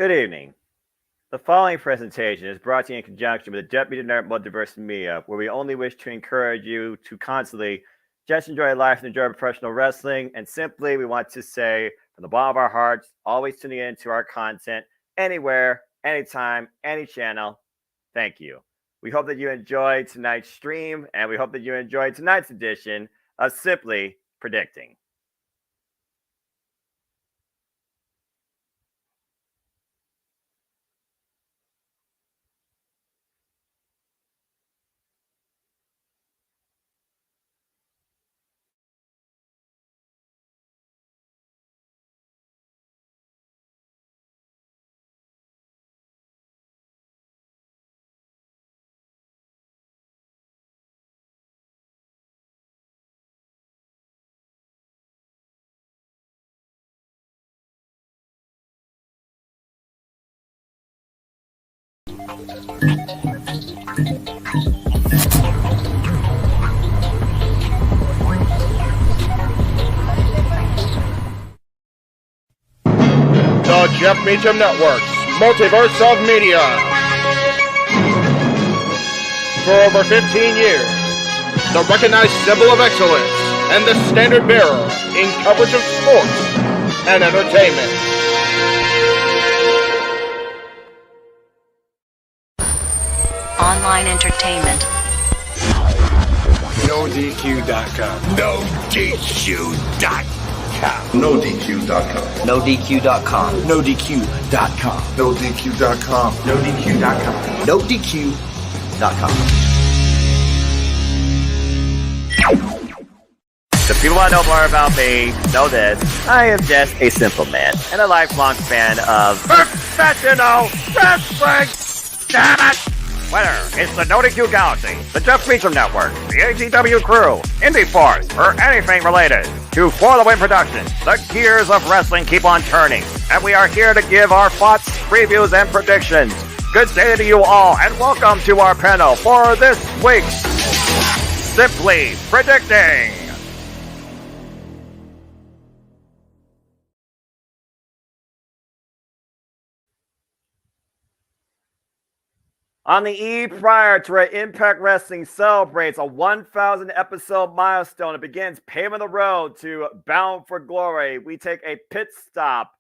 Good evening. The following presentation is brought to you in conjunction with the Deputy Nerd Multiverse Media, where we only wish to encourage you to constantly just enjoy life and enjoy professional wrestling. And simply, we want to say from the bottom of our hearts, always tuning in to our content anywhere, anytime, any channel. Thank you. We hope that you enjoyed tonight's stream, and we hope that you enjoyed tonight's edition of Simply Predicting. The Jeff Meacham Network's Multiverse of Media. For over 15 years, the recognized symbol of excellence and the standard bearer in coverage of sports and entertainment. Online entertainment. NoDQ.com. NoDQ.com. NoDQ.com. NoDQ.com. NoDQ.com. NoDQ.com. NoDQ.com. NoDQ.com. The people that know more about me know this. I am just a simple man and a lifelong fan of professional wrestling. Damn it! Whether it's the NoDQ Galaxy, the Jeff Meacham Network, the ATW Crew, Indie Force, or anything related to For the Win Productions, the gears of wrestling keep on turning, and we are here to give our thoughts, previews, and predictions. Good day to you all, and welcome to our panel for this week's Simply Predicting. On the eve prior to where Impact Wrestling celebrates a 1,000 episode milestone, it begins paving the road to Bound for Glory. We take a pit stop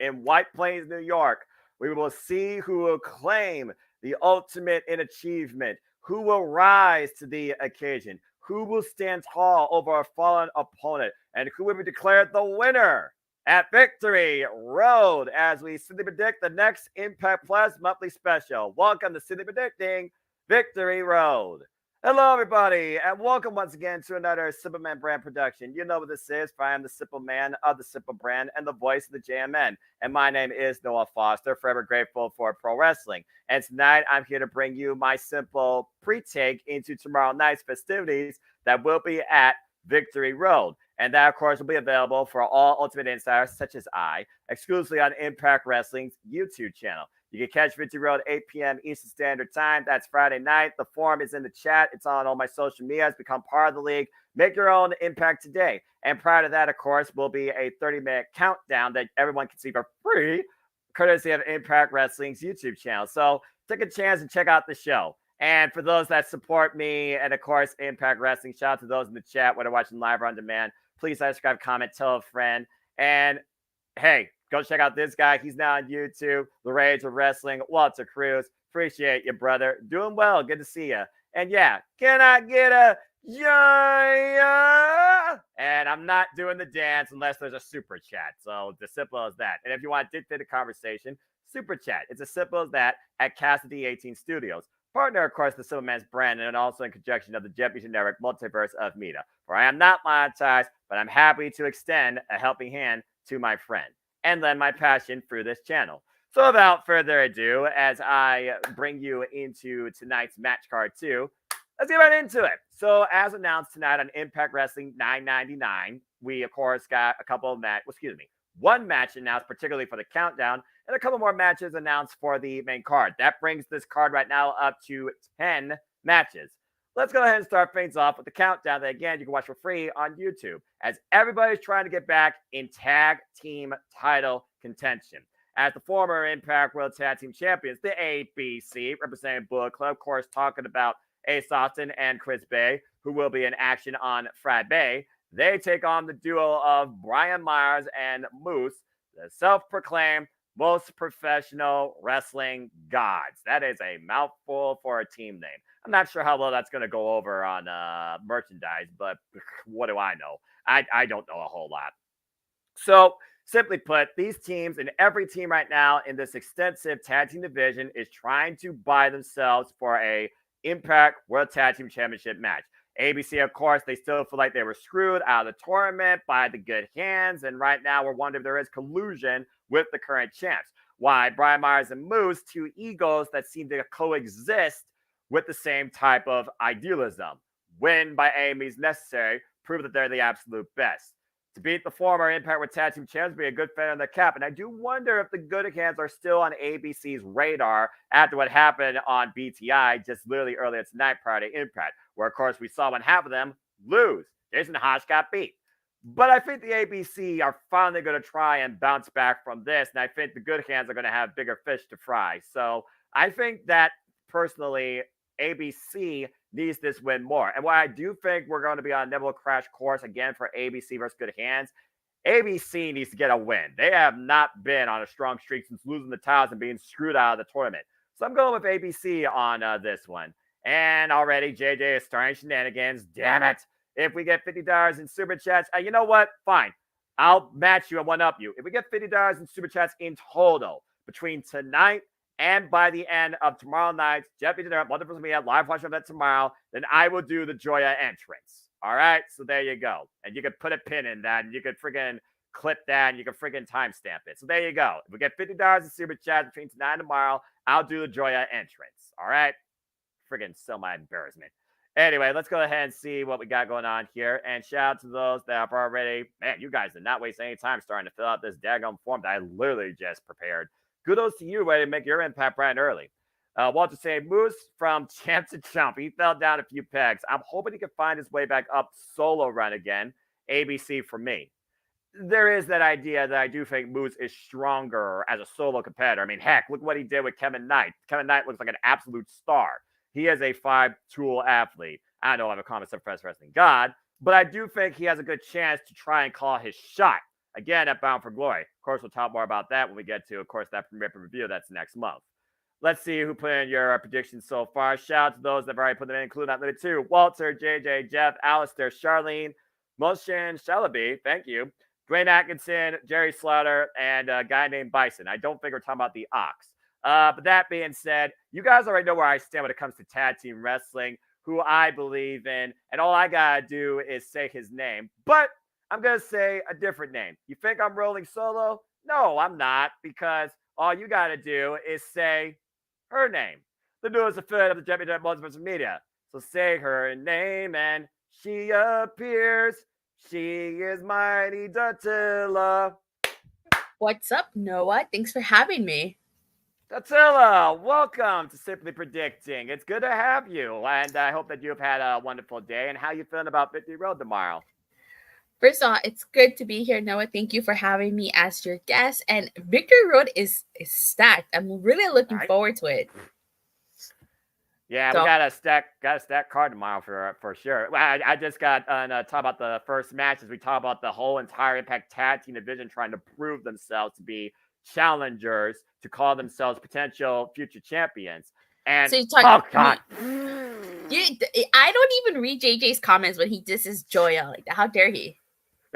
in White Plains, New York. We will see who will claim the ultimate in achievement, who will rise to the occasion, who will stand tall over a fallen opponent, and who will be declared the winner at Victory Road as we simply predict the next ImpactPlus monthly special. Welcome to Simply Predicting Victory Road. Hello, everybody, and welcome once again to another Simple Man brand production. You know what this is, for I am the Simple Man of the Simple brand and the voice of the JMN. And my name is Noah Foster, forever grateful for pro wrestling. And tonight, I'm here to bring you my simple pre-take into tomorrow night's festivities that will be at Victory Road. And that, of course, will be available for all Ultimate Insiders, such as I, exclusively on Impact Wrestling's YouTube channel. You can catch Victory Road 8 p.m. Eastern Standard Time. That's Friday night. The form is in the chat. It's on all my social medias. Become part of the league. Make your own impact today. And prior to that, of course, will be a 30-minute countdown that everyone can see for free, courtesy of Impact Wrestling's YouTube channel. So take a chance and check out the show. And for those that support me and, of course, Impact Wrestling, shout out to those in the chat, whether watching live or on demand. Please subscribe, comment, tell a friend. And, hey, go check out this guy. He's now on YouTube. The Rage of Wrestling, Walter Cruz. Appreciate you, brother. Doing well. Good to see you. And, yeah, can I get a yeah? And I'm not doing the dance unless there's a super chat. So, it's as simple as that. And if you want to dictate a conversation, super chat. It's as simple as that at Cassidy 18 Studios. Partner, of course, the Simple Man's brand, and also in conjunction of the Jeff Meacham Network Multiverse of Media. For I am not monetized, but I'm happy to extend a helping hand to my friend and lend my passion through this channel. So without further ado, as I bring you into tonight's match card too, let's get right into it. So as announced tonight on Impact Wrestling 999, we, of course, got a couple of one match announced particularly for the countdown, and a couple more matches announced for the main card. That brings this card right now up to 10 matches. Let's go ahead and start things off with the countdown that, again, you can watch for free on YouTube, as everybody's trying to get back in tag team title contention. as the former Impact World Tag Team Champions, the ABC, representing Bullet Club, of course, talking about Ace Austin and Chris Bay, who will be in action on Friday. They take on the duo of Brian Myers and Moose, the self-proclaimed most professional wrestling gods. That is a mouthful for a team name. I'm not sure how well that's going to go over on merchandise, but what do I know? I don't know a whole lot. So, simply put, these teams and every team right now in this extensive tag team division is trying to buy themselves for a Impact World Tag Team Championship match. ABC, of course, they still feel like they were screwed out of the tournament by the good hands, and right now we're wondering if there is collusion with the current champs. Why Brian Myers and Moose, two egos that seem to coexist with the same type of idealism. Win by any means necessary, prove that they're the absolute best. To beat the former Impact World Tag Team Champs would be a good feather in the cap. And I do wonder if the good hands are still on ABC's radar after what happened on BTI just literally earlier tonight prior to Impact, where, of course, we saw one half of them lose. Jason Haas got beat. But I think the ABC are finally going to try and bounce back from this. And I think the good hands are going to have bigger fish to fry. So I think that, personally, ABC needs this win more. And while I do think we're going to be on a Neville crash course again for ABC versus good hands, ABC needs to get a win. They have not been on a strong streak since losing the titles and being screwed out of the tournament. So I'm going with ABC on this one. And already JJ is starting shenanigans. Damn it. If we get $50 in super chats, you know what? Fine. I'll match you and one up you. If we get $50 in super chats in total between tonight and by the end of tomorrow night, Jeff Dinner, wonderful me at live watching of that tomorrow, then I will do the Joya entrance. All right? So there you go. And you can put a pin in that, and you can friggin' clip that, and you can friggin' timestamp it. So there you go. If we get $50 in super chat between tonight and tomorrow, I'll do the Joya entrance. All right? Friggin' still my embarrassment. Anyway, let's go ahead and see what we got going on here. And shout out to those that have already, man, you guys did not waste any time starting to fill out this daggone form that I literally just prepared. Kudos to you, way to make your impact bright and early. Walter saying, Moose from champ to chump. He fell down a few pegs. I'm hoping he can find his way back up solo run again. ABC for me. There is that idea that I do think Moose is stronger as a solo competitor. I mean, heck, look what he did with Kevin Knight. Kevin Knight looks like an absolute star. He is a 5-tool athlete. I know I'm a common suppressed wrestling god, but I do think he has a good chance to try and call his shot. Again, at Bound for Glory. Of course, we'll talk more about that when we get to, of course, that premiere review. That's next month. Let's see who put in your predictions so far. Shout out to those that have already put them in, including that limited too. Walter, JJ, Jeff, Alistair, Charlene, Moshin, Shalaby, thank you. Dwayne Atkinson, Jerry Slaughter, and a guy named Bison. I don't think we're talking about the Ox. But that being said, you guys already know where I stand when it comes to tag team wrestling, who I believe in, and all I gotta do is say his name. But I'm going to say a different name. You think I'm rolling solo? No, I'm not, because all you got to do is say her name. The newest affiliate of the Championship Multiverse Media. So say her name and she appears. She is Mighty Datilla. What's up, Noah? Thanks for having me. Datilla, welcome to Simply Predicting. It's good to have you, and I hope that you've had a wonderful day. And how you feeling about 50 Road tomorrow? First of all, it's good to be here, Noah. Thank you for having me as your guest. And Victory Road is stacked. I'm really looking forward to it. Yeah, we got a stack card tomorrow for sure. I just got talk about the first matches. We talk about the whole entire Impact Tag Team division trying to prove themselves to be challengers, to call themselves potential future champions. And so oh god, I don't even read JJ's comments when he disses Joya like that. How dare he?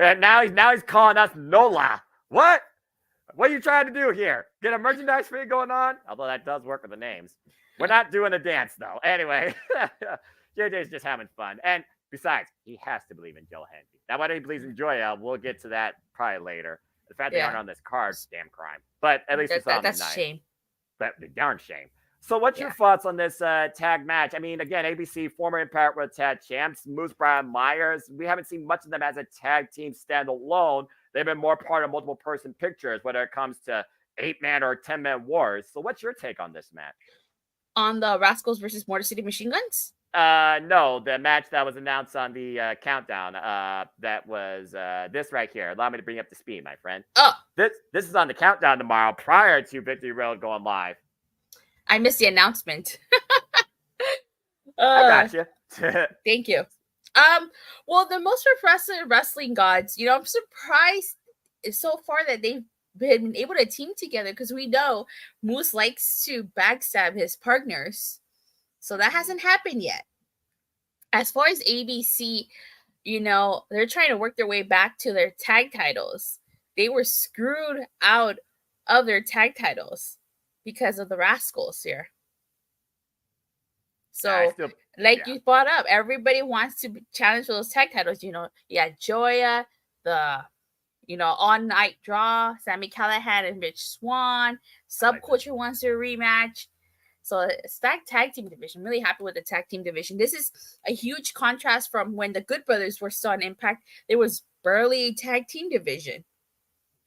And now he's calling us Nola. What? What are you trying to do here? Get a merchandise fee going on? Although that does work with the names. We're not doing a dance though. Anyway, JJ's just having fun. And besides, he has to believe in Joe Henry. Now, whether he believes in Joya, we'll get to that probably later. The fact they aren't on this card, damn crime. But at least it's on the night. That's a shame. But the darn shame. So what's your thoughts on this tag match? I mean, again, ABC, former Impact World Tag Champs, Moose, Brian Myers. We haven't seen much of them as a tag team standalone. They've been more part of multiple person pictures, whether it comes to 8-man or 10-man wars. So what's your take on this match? On the Rascals versus Motor City Machine Guns? No, the match that was announced on the countdown. That was this right here. Allow me to bring you up to speed, my friend. Oh, This is on the countdown tomorrow, prior to Victory Road going live. I missed the announcement. I got you. Thank you. Well, the most impressive wrestling gods, I'm surprised so far that they've been able to team together, because we know Moose likes to backstab his partners. So that hasn't happened yet. As far as ABC, they're trying to work their way back to their tag titles. They were screwed out of their tag titles because of the Rascals here. So, you brought up, everybody wants to challenge for those tag titles. You had Joya, the All Night Draw, Sami Callihan and Rich Swann. Subculture wants a rematch. So stacked tag team division. Really happy with the tag team division. This is a huge contrast from when the Good Brothers were still on Impact. There was barely a tag team division.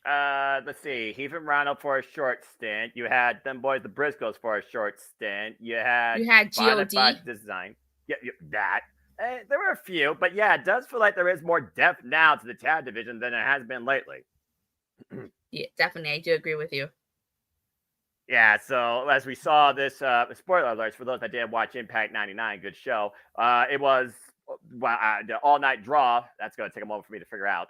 Let's see. Heath and Ronald for a short stint. You had them boys, the Briscoes, for a short stint. You had GOD Design. Yeah, that. There were a few, but yeah, it does feel like there is more depth now to the tag division than there has been lately. Yeah, definitely. I do agree with you. Yeah, so as we saw this, spoiler alerts for those that didn't watch Impact 99, good show. It was the all-night draw. That's going to take a moment for me to figure out.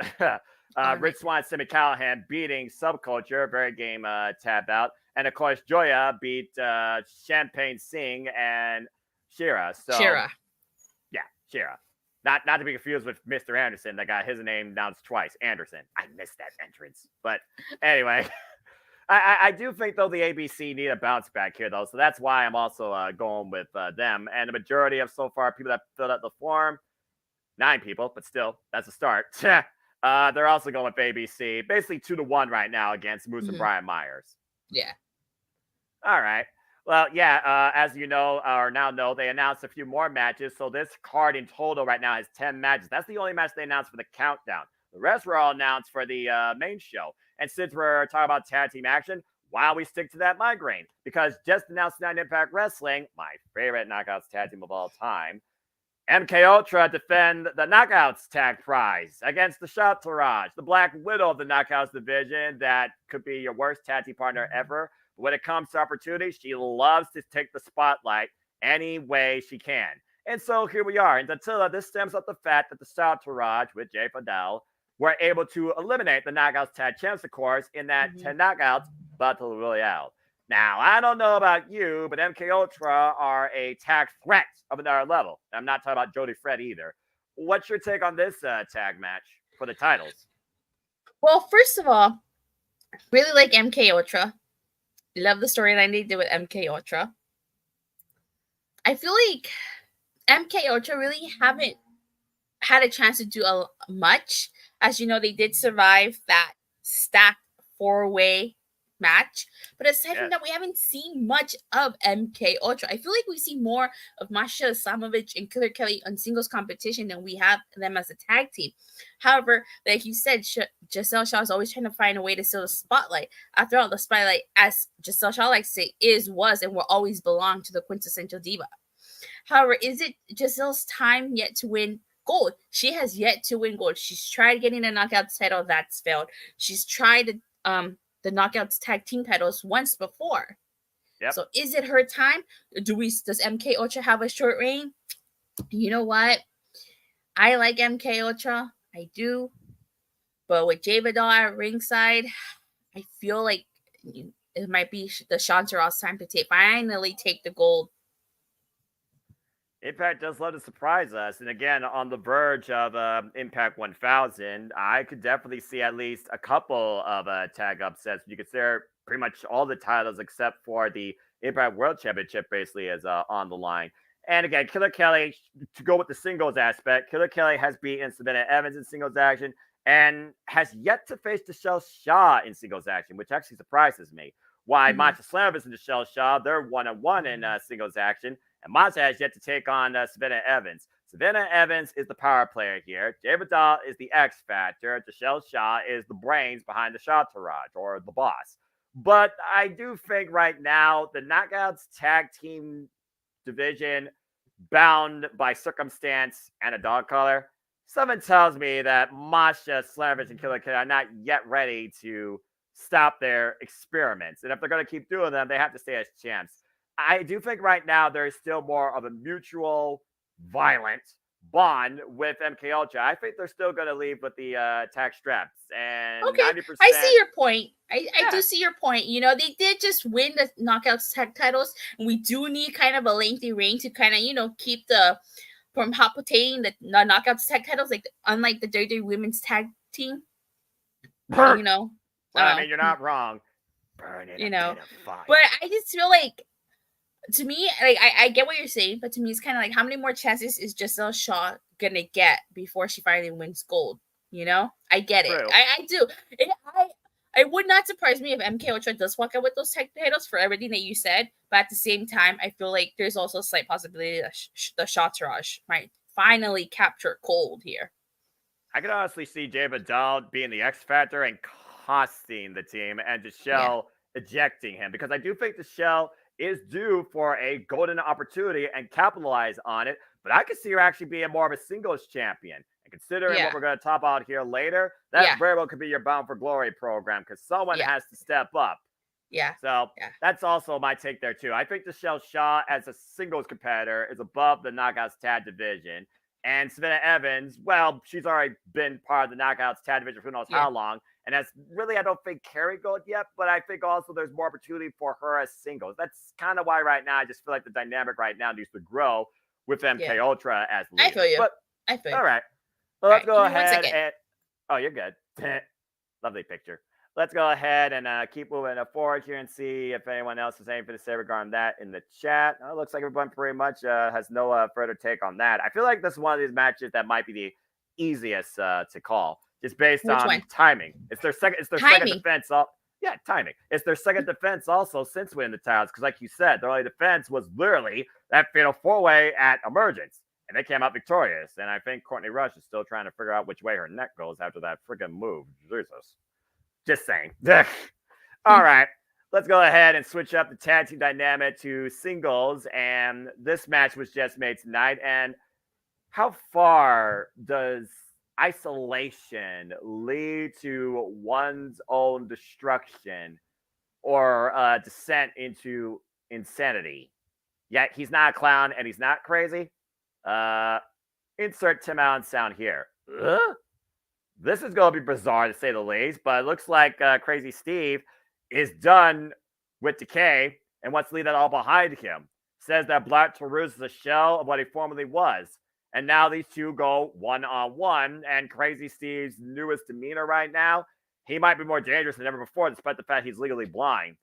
Rich Swann and Sami Callihan beating Subculture, very game tab out. And of course, Joya beat Champagne Singh and Shira. Shira. Yeah, Shira. Not to be confused with Mr. Anderson that got his name announced twice. Anderson. I missed that entrance. But anyway, I do think, though, the ABC need a bounce back here, though. So that's why I'm also going with them. And the majority of so far people that filled out the form, 9 people, but still, that's a start. They're also going with ABC. Basically 2-1 right now against Moose and Brian Myers. Yeah. All right. Well, yeah, as you know, or now know, they announced a few more matches. So this card in total right now has 10 matches. That's the only match they announced for the countdown. The rest were all announced for the main show. And since we're talking about tag team action, why don't we stick to that migraine? Because just announced tonight in Impact Wrestling, my favorite Knockouts tag team of all time, MK Ultra defend the Knockouts tag prize against the Shot Tourage, the Black Widow of the Knockouts division that could be your worst tag team partner ever. But when it comes to opportunity, she loves to take the spotlight any way she can. And so here we are. And until this stems up the fact that the Shot Tourage with Jay Fidel were able to eliminate the Knockouts tag champs, of course, in that 10 Knockouts Battle Royale. Now, I don't know about you, but MK Ultra are a tag threat of another level. I'm not talking about Jody Fred either. What's your take on this tag match for the titles? Well, first of all, really like MK Ultra. Love the storyline they did with MK Ultra. I feel like MK Ultra really haven't had a chance to do much. As you know, they did survive that stacked 4-way match. But aside from that, we haven't seen much of MK Ultra. I feel like we see more of Masha Samovich and Killer Kelly on singles competition than we have them as a tag team. However, like you said, Giselle Shaw is always trying to find a way to steal the spotlight. After all, the spotlight, as Giselle Shaw likes to say, was, and will always belong to the quintessential diva. However, is it Giselle's time yet to win gold? She has yet to win gold. She's tried getting a Knockouts title. That's failed. She's tried the Knockouts tag team titles once before. Yep. So is it her time? Does MK Ultra have a short reign? You know what? I like MK Ultra. I do. But with Jay Vidal at ringside, I feel like it might be the Chanterel's time to finally take the gold. Impact does love to surprise us. And again, on the verge of Impact 1000, I could definitely see at least a couple of tag upsets. You consider pretty much all the titles except for the Impact World Championship basically is on the line. And again, Killer Kelly, to go with the singles aspect, Killer Kelly has beaten Savannah Evans in singles action and has yet to face Giselle Shaw in singles action, which actually surprises me. Why Masha Slamovich and Giselle Shaw, they're 1-1 in singles action. And Masha has yet to take on Savannah Evans. Savannah Evans is the power player here. Jay Vidal is the X factor. Giselle Shaw is the brains behind the Shot Tourage, or the boss. But I do think right now the Knockouts tag team division bound by circumstance and a dog collar, something tells me that Masha, Slammerfish, and Killer Kid are not yet ready to stop their experiments. And if they're going to keep doing them, they have to stay as champs. I do think right now there is still more of a mutual violent bond with MK Ultra. I think they're still going to leave with the tag straps. And Okay, 90%. I see your point. I Yeah. do see your point. You know, they did just win the Knockouts tag titles, and we do need kind of a lengthy reign to kind of, you know, keep the from palpitating the Knockouts tag titles, like unlike the WWE Women's Tag Team. You know, Well, I mean, you're not wrong. Burn it. You know, a bit of fire. but I just feel like, to me, like I get what you're saying, but to me, it's kind of like, how many more chances is Giselle Shaw gonna get before she finally wins gold? You know, I get True. it. I do. I would not surprise me if MK Ultra does walk out with those tag titles for everything that you said, but at the same time, I feel like there's also a slight possibility that the Shaw-Taraj might finally capture gold here. I could honestly see Jay Vidal being the X Factor and costing the team, and Michelle ejecting him, because I do think Michelle is due for a golden opportunity and capitalize on it. But I could see her actually being more of a singles champion. And considering what we're going to talk about here later, that very well could be your Bound for Glory program, because someone has to step up. Yeah. So that's also my take there too. I think Michelle Shaw as a singles competitor is above the Knockouts tag division. And Savannah Evans, well, she's already been part of the Knockouts tag division for who knows how long. And that's really, I don't think, carried gold yet, but I think also there's more opportunity for her as singles. That's kind of why right now I just feel like the dynamic right now needs to grow with MK Ultra as leader. I feel you. But, I feel you. All right. Well, let's go give me 1 ahead second. and... Oh, you're good. Lovely picture. Let's go ahead and keep moving forward here and see if anyone else has anything to say regarding that in the chat. It looks like everyone pretty much has no further take on that. I feel like this is one of these matches that might be the easiest to call, just based on timing. It's their second. It's their second defense. Timing. It's their second defense also since winning the titles. Because, like you said, their only defense was literally that fatal 4-way at Emergence, and they came out victorious. And I think Courtney Rush is still trying to figure out which way her neck goes after that freaking move. Jesus. Just saying. All right. Let's go ahead and switch up the tag team dynamic to singles. And this match was just made tonight. And how far does isolation lead to one's own destruction or descent into insanity? Yet he's not a clown and he's not crazy. Insert Tim Allen sound here. This is going to be bizarre, to say the least, but it looks like Crazy Steve is done with Decay and wants to leave that all behind him. Says that Black Taurus is a shell of what he formerly was. And now these two go one-on-one, and Crazy Steve's newest demeanor right now, he might be more dangerous than ever before, despite the fact he's legally blind.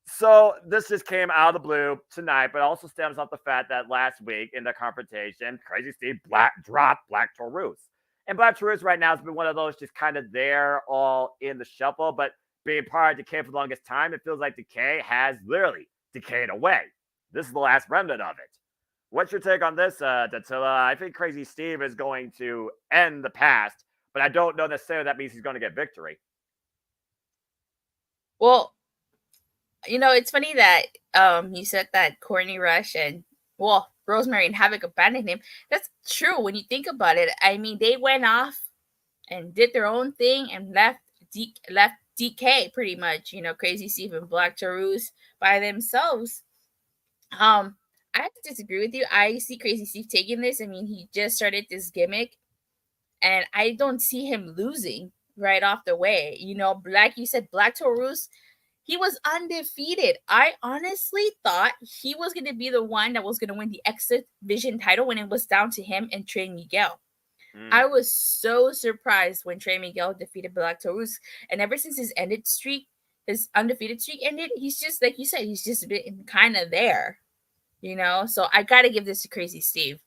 So this just came out of the blue tonight, but also stems off the fact that last week in the confrontation, Crazy Steve dropped Black Taurus. And Black Taurus right now has been one of those just kind of there all in the shuffle, but being part of Decay for the longest time, it feels like Decay has literally decayed away. This is the last remnant of it. What's your take on this, Dattila? I think Crazy Steve is going to end the past, but I don't know necessarily that means he's going to get victory. Well, you know, it's funny that you said that Courtney Rush and, Rosemary and Havoc abandoned him. That's true when you think about it. I mean, they went off and did their own thing and left DK pretty much, you know, Crazy Steve and Black Taurus by themselves. I have to disagree with you. I see Crazy Steve taking this. I mean, he just started this gimmick, and I don't see him losing right off the way. You know, like you said, Black Taurus, he was undefeated. I honestly thought he was going to be the one that was going to win the X Division title when it was down to him and Trey Miguel. I was so surprised when Trey Miguel defeated Black Taurus. And ever since his undefeated streak ended, he's just, like you said, he's just been kind of there, you know? So I got to give this to Crazy Steve.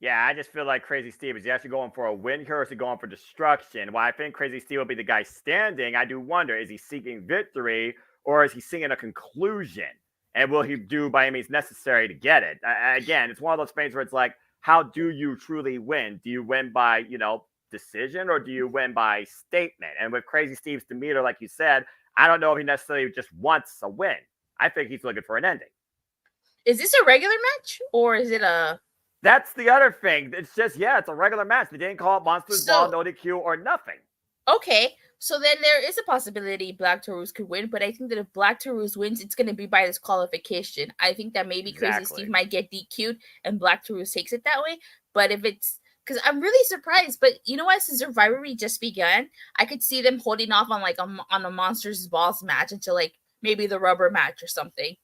Yeah, I just feel like Crazy Steve, is he actually going for a win here, or is he going for destruction? While I think Crazy Steve will be the guy standing, I do wonder, is he seeking victory, or is he seeking a conclusion? And will he do by any means necessary to get it? Again, it's one of those things where it's like, how do you truly win? Do you win by, you know, decision, or do you win by statement? And with Crazy Steve's demeanor, like you said, I don't know if he necessarily just wants a win. I think he's looking for an ending. Is this a regular match or is it a? That's the other thing. It's just, it's a regular match. They didn't call it Monsters Ball, no DQ, or nothing. Okay, so then there is a possibility Black Taurus could win, but I think that if Black Taurus wins, it's going to be by disqualification. I think that maybe Crazy Steve might get DQ'd and Black Taurus takes it that way. But if it's, because I'm really surprised, but you know what? Since their rivalry just begun, I could see them holding off on like on the Monsters Balls match until like maybe the rubber match or something.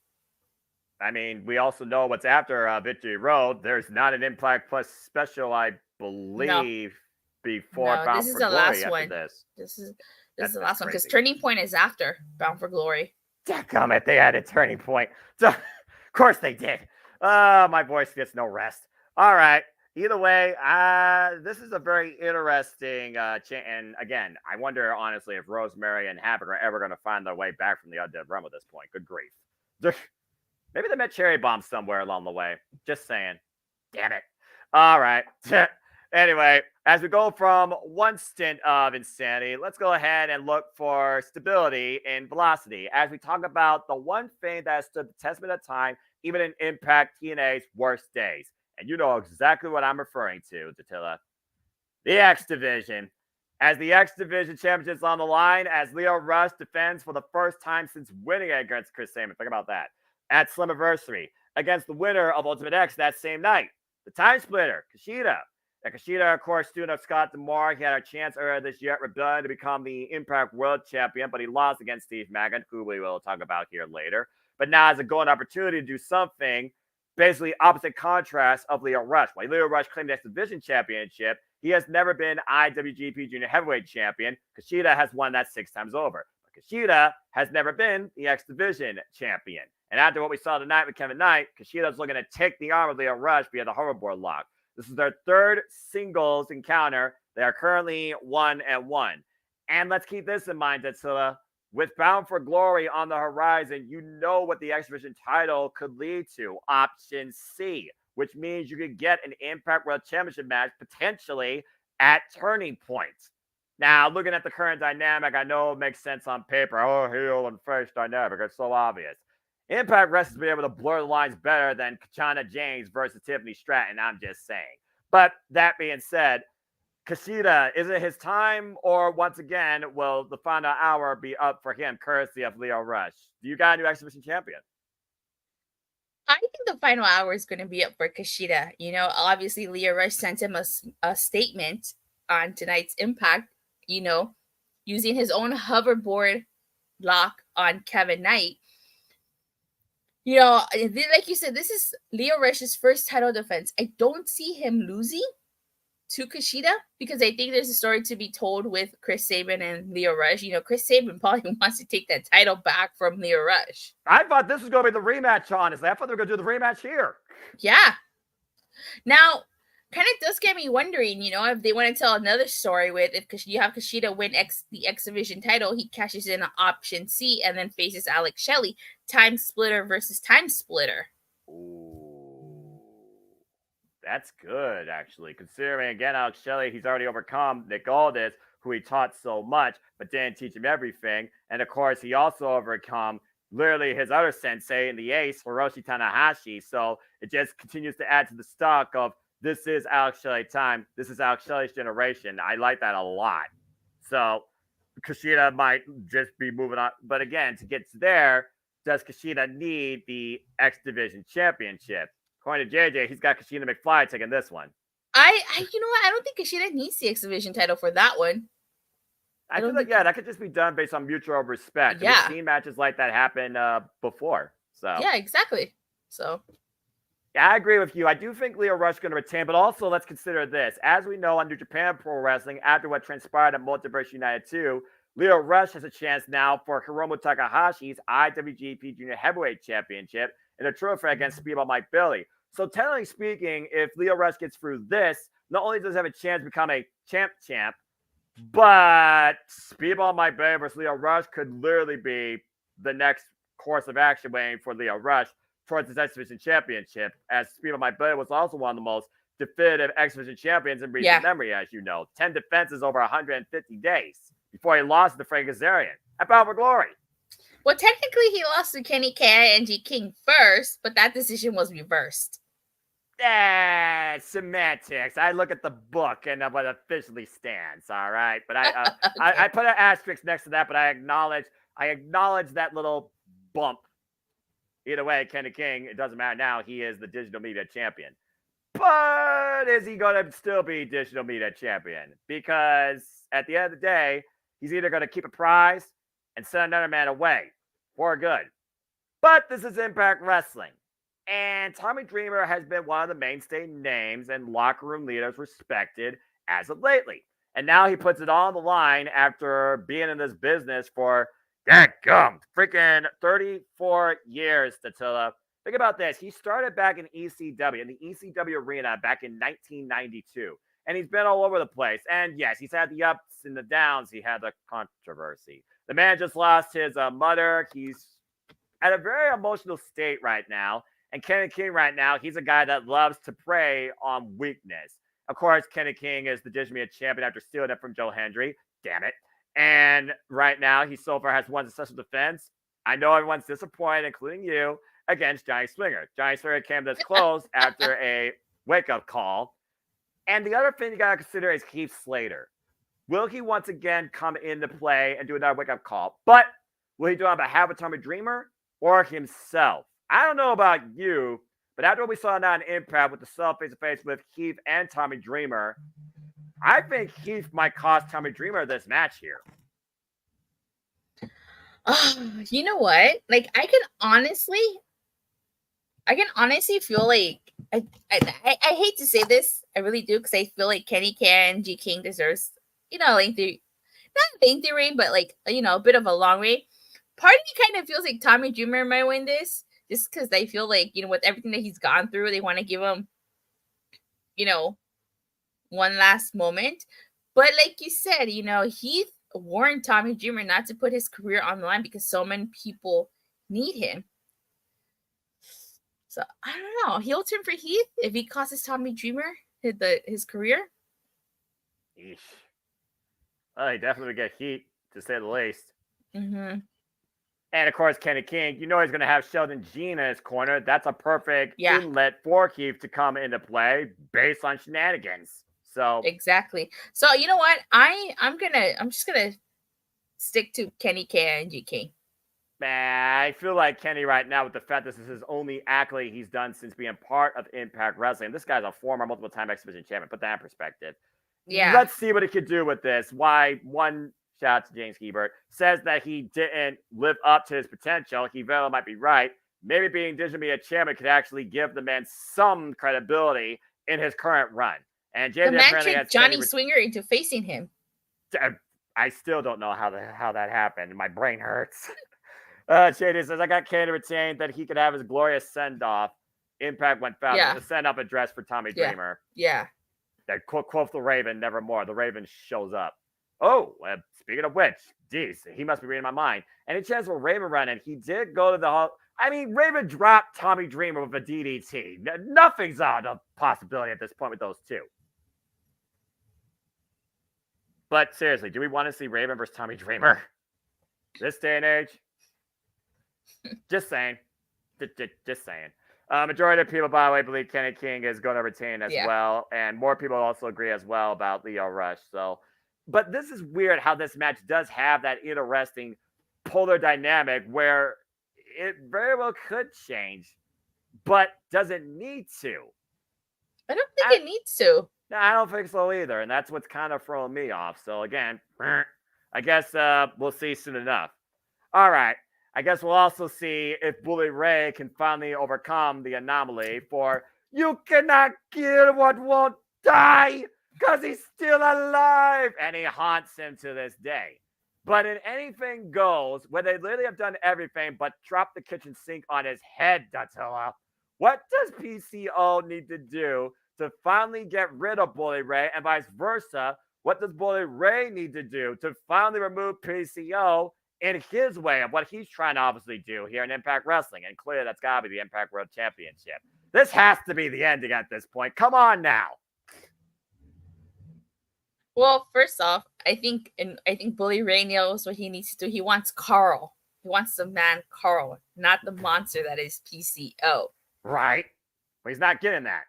I mean, we also know what's after Victory Road. There's not an ImpactPlus special, I believe, before Bound for Glory after this. This is the last one because Turning Point is after Bound for Glory. Dadgummit, they had a Turning Point. Of course they did. My voice gets no rest. All right. Either way, this is a very interesting and again, I wonder honestly if Rosemary and Havoc are ever going to find their way back from the Undead Realm at this point. Good grief. Maybe they met Cherry Bomb somewhere along the way. Just saying. Damn it. All right. Anyway, as we go from one stint of insanity, let's go ahead and look for stability and velocity as we talk about the one thing that stood the test of time, even in Impact TNA's worst days. And you know exactly what I'm referring to, Datilla. The X Division. As the X Division Championship is on the line, as Leo Rush defends for the first time since winning against Chris Sabin. Think about that. At Slammiversary, against the winner of Ultimate X that same night. The Time Splitter, Kushida. And Kushida, of course, student of Scott D'Amore. He had a chance earlier this year at Rebellion to become the Impact World Champion, but he lost against Steve Maclin, who we will talk about here later. But now has a golden opportunity to do something basically opposite contrast of Leo Rush. While Leo Rush claimed the X Division Championship, he has never been IWGP Junior Heavyweight Champion. Kushida has won that 6 times over. But Kushida has never been the X Division Champion. And after what we saw tonight with Kevin Knight, Kushida's looking to take the arm of Leo Rush via the hoverboard lock. This is their third singles encounter. They are currently 1-1. And let's keep this in mind, Datsila. With Bound for Glory on the horizon, you know what the X Division title could lead to. Option C, which means you could get an Impact World Championship match potentially at Turning Point. Now, looking at the current dynamic, I know it makes sense on paper. Oh, heel and face dynamic. It's so obvious. Impact Wrestlers will be able to blur the lines better than Kachana James versus Tiffany Stratton, I'm just saying. But that being said, Kushida, is it his time, or once again, will the final hour be up for him, courtesy of Leo Rush? Do you got a new X Division champion? I think the final hour is going to be up for Kushida. You know, obviously, Leo Rush sent him a statement on tonight's Impact, you know, using his own hoverboard lock on Kevin Knight. You know, like you said, this is Leo Rush's first title defense. I don't see him losing to Kushida because I think there's a story to be told with Chris Sabin and Leo Rush. You know, Chris Sabin probably wants to take that title back from Leo Rush. I thought this was going to be the rematch, honestly. I thought they were going to do the rematch here. Yeah. Now, kind of does get me wondering, you know, if they want to tell another story with if you have Kushida win the X Division title, he cashes in on option C and then faces Alex Shelley. Time Splitter versus Time Splitter. Ooh, that's good, actually. Considering, again, Alex Shelley, he's already overcome Nick Aldis, who he taught so much, but didn't teach him everything. And, of course, he also overcome literally his other sensei in the ace, Hiroshi Tanahashi. So it just continues to add to the stock of this is Alex Shelley time. This is Alex Shelley's generation. I like that a lot. So Kushida might just be moving on. But again, to get to there, does Kushida need the X Division Championship? According to JJ, he's got Kushida McFly taking this one. You know what? I don't think Kushida needs the X Division title for that one. I feel like, that could just be done based on mutual respect. Yeah. We've seen matches like that happen before. So yeah, exactly. So yeah, I agree with you. I do think Leo Rush is going to retain, but also let's consider this. As we know on New Japan Pro Wrestling, after what transpired at Multiverse United 2, Leo Rush has a chance now for Hiromu Takahashi's IWGP Junior Heavyweight Championship in a trophy against Speedball Mike Bailey. So technically speaking, if Leo Rush gets through this, not only does he have a chance to become a champ, but Speedball Mike Bailey versus Leo Rush could literally be the next course of action waiting for Leo Rush towards his X Division Championship, as Speedball Mike Bailey was also one of the most definitive X Division champions in recent memory, as you know. 10 defenses over 150 days before he lost to Frank Kazarian at Bound for Glory. Well, technically, he lost to Kenny K and G King first, but that decision was reversed. Semantics. I look at the book and what officially stands. All right, but Okay. I put an asterisk next to that, but I acknowledge that little bump. Either way, Kenny King, it doesn't matter now. He is the digital media champion. But is he going to still be digital media champion? Because at the end of the day, he's either going to keep a prize and send another man away for good. But this is Impact Wrestling. And Tommy Dreamer has been one of the mainstay names and locker room leaders respected as of lately. And now he puts it all on the line after being in this business for, freaking 34 years, Tatilla. Think about this. He started back in ECW, in the ECW arena back in 1992. And he's been all over the place. And yes, he's had the ups and the downs. He had the controversy. The man just lost his mother. He's at a very emotional state right now. And Kenny King right now, he's a guy that loves to prey on weakness. Of course, Kenny King is the Digital Media champion after stealing it from Joe Hendry. Damn it. And right now, he so far has one successful defense. I know everyone's disappointed, including you, against Johnny Swinger. Johnny Swinger came this close after a wake-up call. And the other thing you got to consider is Heath Slater. Will he once again come into play and do another wake-up call? But will he do it on behalf of Tommy Dreamer or himself? I don't know about you, but after what we saw now in Impact with the self face-to-face with Heath and Tommy Dreamer, I think Heath might cost Tommy Dreamer this match here. You know what? Like, I can honestly feel like I hate to say this, I really do, because I feel like Kenny K and G King deserves, not lengthy reign, but like, a bit of a long reign. Part of me kind of feels like Tommy Dreamer might win this, just because they feel like, with everything that he's gone through, they want to give him, one last moment. But like you said, Heath warned Tommy Dreamer not to put his career on the line because so many people need him. So I don't know. Heel turn for Heath if he costs Tommy Dreamer his career. Eesh. Well, he definitely would get heat, to say the least. Mm-hmm. And of course, Kenny King, he's going to have Sheldon Jean in his corner. That's a perfect inlet for Heath to come into play based on shenanigans. So exactly. So you know what? I'm just gonna stick to Kenny K and G King. Man, I feel like Kenny right now, with the fact this is his only accolade he's done since being part of Impact Wrestling. This guy's a former multiple-time X Division champion. Put that in perspective. Yeah. Let's see what he could do with this. Why one shout out to James Hebert says that he didn't live up to his potential. He very might be right. Maybe being Digital Media champion could actually give the man some credibility in his current run. And JD the man tricked Johnny Swinger into facing him. I still don't know how that happened. My brain hurts. JD says, I got Kenny retained that he could have his glorious send-off. Impact went foul. The send-up address for Tommy Dreamer. Yeah. That quote the Raven, nevermore. The Raven shows up. Oh, speaking of which, geez, he must be reading my mind. Any chance for Raven run? And he did go to the hall. I mean, Raven dropped Tommy Dreamer with a DDT. Nothing's out of possibility at this point with those two. But seriously, do we want to see Raven versus Tommy Dreamer? This day and age? Just saying. Just saying. Majority of people, by the way, believe Kenny King is going to retain as well. And more people also agree as well about Leo Rush. So, but this is weird how this match does have that interesting polar dynamic where it very well could change, but doesn't need to. I don't think it needs to. No, I don't think so either. And that's what's kind of throwing me off. So again, I guess we'll see soon enough. All right. I guess we'll also see if Bully Ray can finally overcome the anomaly for you cannot kill what won't die because he's still alive. And he haunts him to this day. But in Anything Goes, where they literally have done everything but drop the kitchen sink on his head, Datilla, what does PCO need to do to finally get rid of Bully Ray, and vice versa? What does Bully Ray need to do to finally remove PCO in his way of what he's trying to obviously do here in Impact Wrestling? And clearly that's got to be the Impact World Championship. This has to be the ending at this point. Come on now. Well, first off, I think Bully Ray knows what he needs to do. He wants Carl. He wants the man Carl, not the monster that is PCO. Right. But he's not getting that.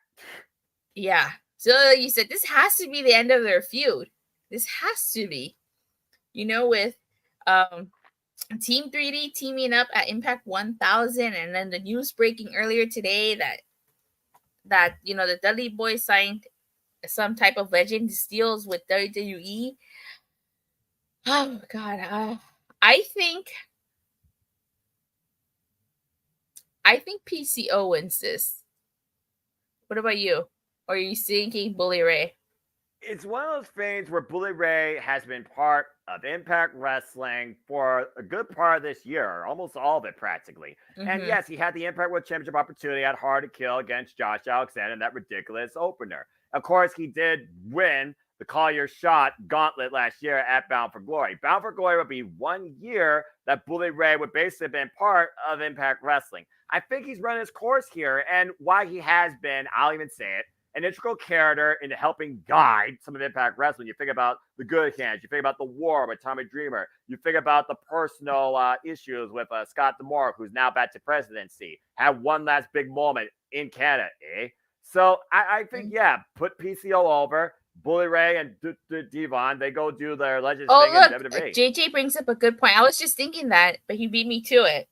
Yeah. So you said this has to be the end of their feud. This has to be. With Team 3D teaming up at Impact 1000, and then the news breaking earlier today that the Dudley Boys signed some type of legend deals with WWE. Oh God, I think PCO wins this. What about you? Or are you thinking Bully Ray? It's one of those things where Bully Ray has been part of Impact Wrestling for a good part of this year, almost all of it practically. Mm-hmm. And yes, he had the Impact World Championship opportunity at Hard to Kill against Josh Alexander in that ridiculous opener. Of course, he did win the Call Your Shot gauntlet last year at Bound for Glory. Bound for Glory would be 1 year that Bully Ray would basically have been part of Impact Wrestling. I think he's run his course here, and why he has been, I'll even say it, an integral character into helping guide some of Impact Wrestling. You think about the Good Hands. You think about the War with Tommy Dreamer. You think about the personal issues with Scott D'Amore, who's now back to presidency. Had one last big moment in Canada, eh? So I think, put PCO over. Bully Ray and Devon, they go do their Legends thing in WWE. JJ brings up a good point. I was just thinking that, but he beat me to it.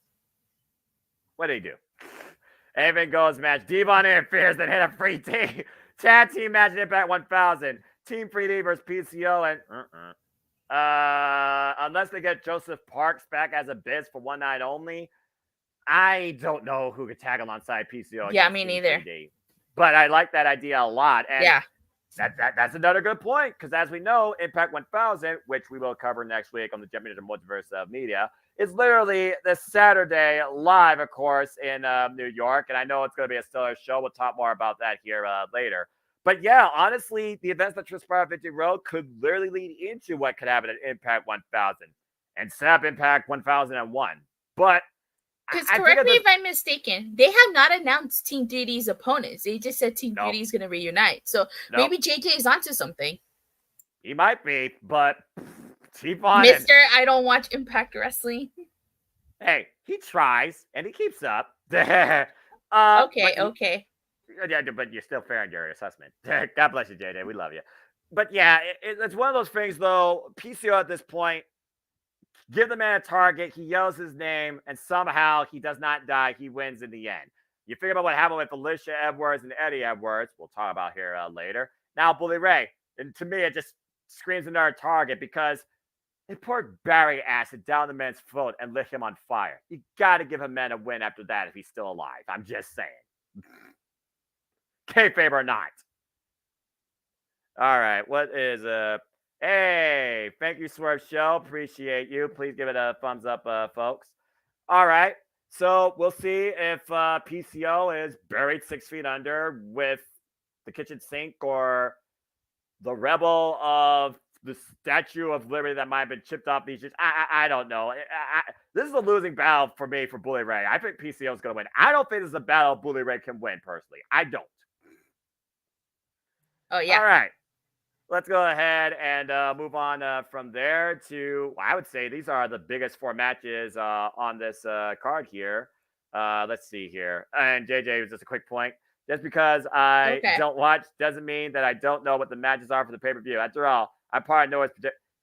What did he do? Anything goes match. Devon interferes and hit a free team. Tag team match at Impact 1000. Team 3D versus PCO. And unless they get Joseph Parks back as a biz for one night only, I don't know who could tag alongside PCO. Yeah, me neither. 3D. But I like that idea a lot. And yeah. That's another good point, because as we know, Impact 1000, which we will cover next week on the Championship Multiverse of Media, is literally this Saturday live, of course, in New York. And I know it's going to be a stellar show. We'll talk more about that here later. But yeah, honestly, the events that transpire at Victory Road could literally lead into what could happen at Impact 1000 and set up Impact 1001. But because correct me if I'm mistaken, they have not announced Team 3D's opponents. They just said Team 3D is going to reunite. So maybe JJ is onto something. He might be, but keep on Mister, I don't watch Impact Wrestling. Hey, he tries and he keeps up. Okay. Yeah, but you're still fair in your assessment. God bless you, JJ. We love you. But yeah, it's one of those things, though. PCO at this point, give the man a target. He yells his name, and somehow he does not die. He wins in the end. You figure about what happened with Alicia Edwards and Eddie Edwards. We'll talk about here later. Now, Bully Ray. And to me, it just screams another target because they poured Barry acid down the man's throat and lit him on fire. You got to give a man a win after that if he's still alive. I'm just saying. Kayfabe or not. All right. What is Hey, thank you, Swerve Show. Appreciate you. Please give it a thumbs up, folks. All right. So we'll see if PCO is buried 6 feet under with the kitchen sink or the rebel of the Statue of Liberty that might have been chipped off these years. I don't know. This is a losing battle for me for Bully Ray. I think PCO is going to win. I don't think this is a battle Bully Ray can win personally. I don't. Oh, yeah. All right. Let's go ahead and move on from there to, I would say these are the biggest 4 matches on this card here. Let's see here. And JJ, just a quick point. Just because I don't watch doesn't mean that I don't know what the matches are for the pay-per-view. After all, I probably know it's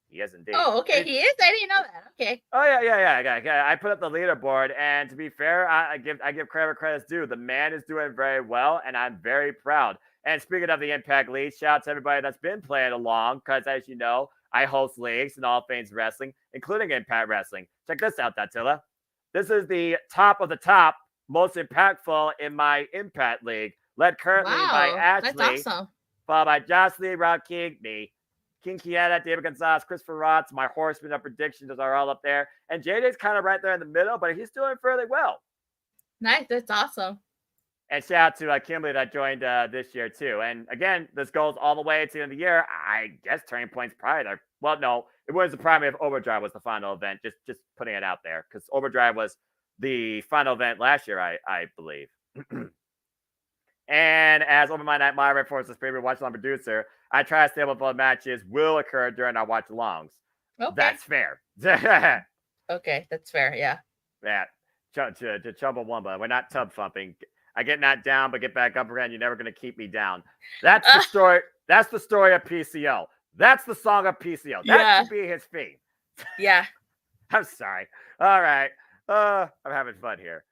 he is indeed. Oh, okay. He is? I didn't know that. Okay. Oh, yeah. I put up the leaderboard, and to be fair, I give credit where credit's due. The man is doing very well, and I'm very proud. And speaking of the Impact League, shout out to everybody that's been playing along, because as you know, I host leagues and all things wrestling, including Impact Wrestling. Check this out, Dattila. This is the top of the top, most impactful in my Impact League, led currently by Ashley, that's awesome. Followed by Jocelyn, Rob King, me, King Kieta, David Gonzalez, Christopher Rotz, my horsemen of predictions are all up there. And JJ's kind of right there in the middle, but he's doing fairly well. Nice. That's awesome. And shout out to Kimberly that joined this year, too. And again, this goes all the way to the end of the year. I guess Turning Point's probably there. Well, no, it was the primary if Overdrive was the final event. Just putting it out there, because Overdrive was the final event last year, I believe. And as Over My Night Myra Force's favorite watch-along producer, I try to stay up with all matches will occur during our watch-alongs. Okay. That's fair. Okay, that's fair. Yeah. Yeah. To Chumba Wumba. We're not tub thumping. I get knocked down, but get back up again. You're never going to keep me down. That's the story. That's the story of PCO. That's the song of PCO. That Yeah. should be his theme. Yeah. I'm sorry. All right. I'm having fun here.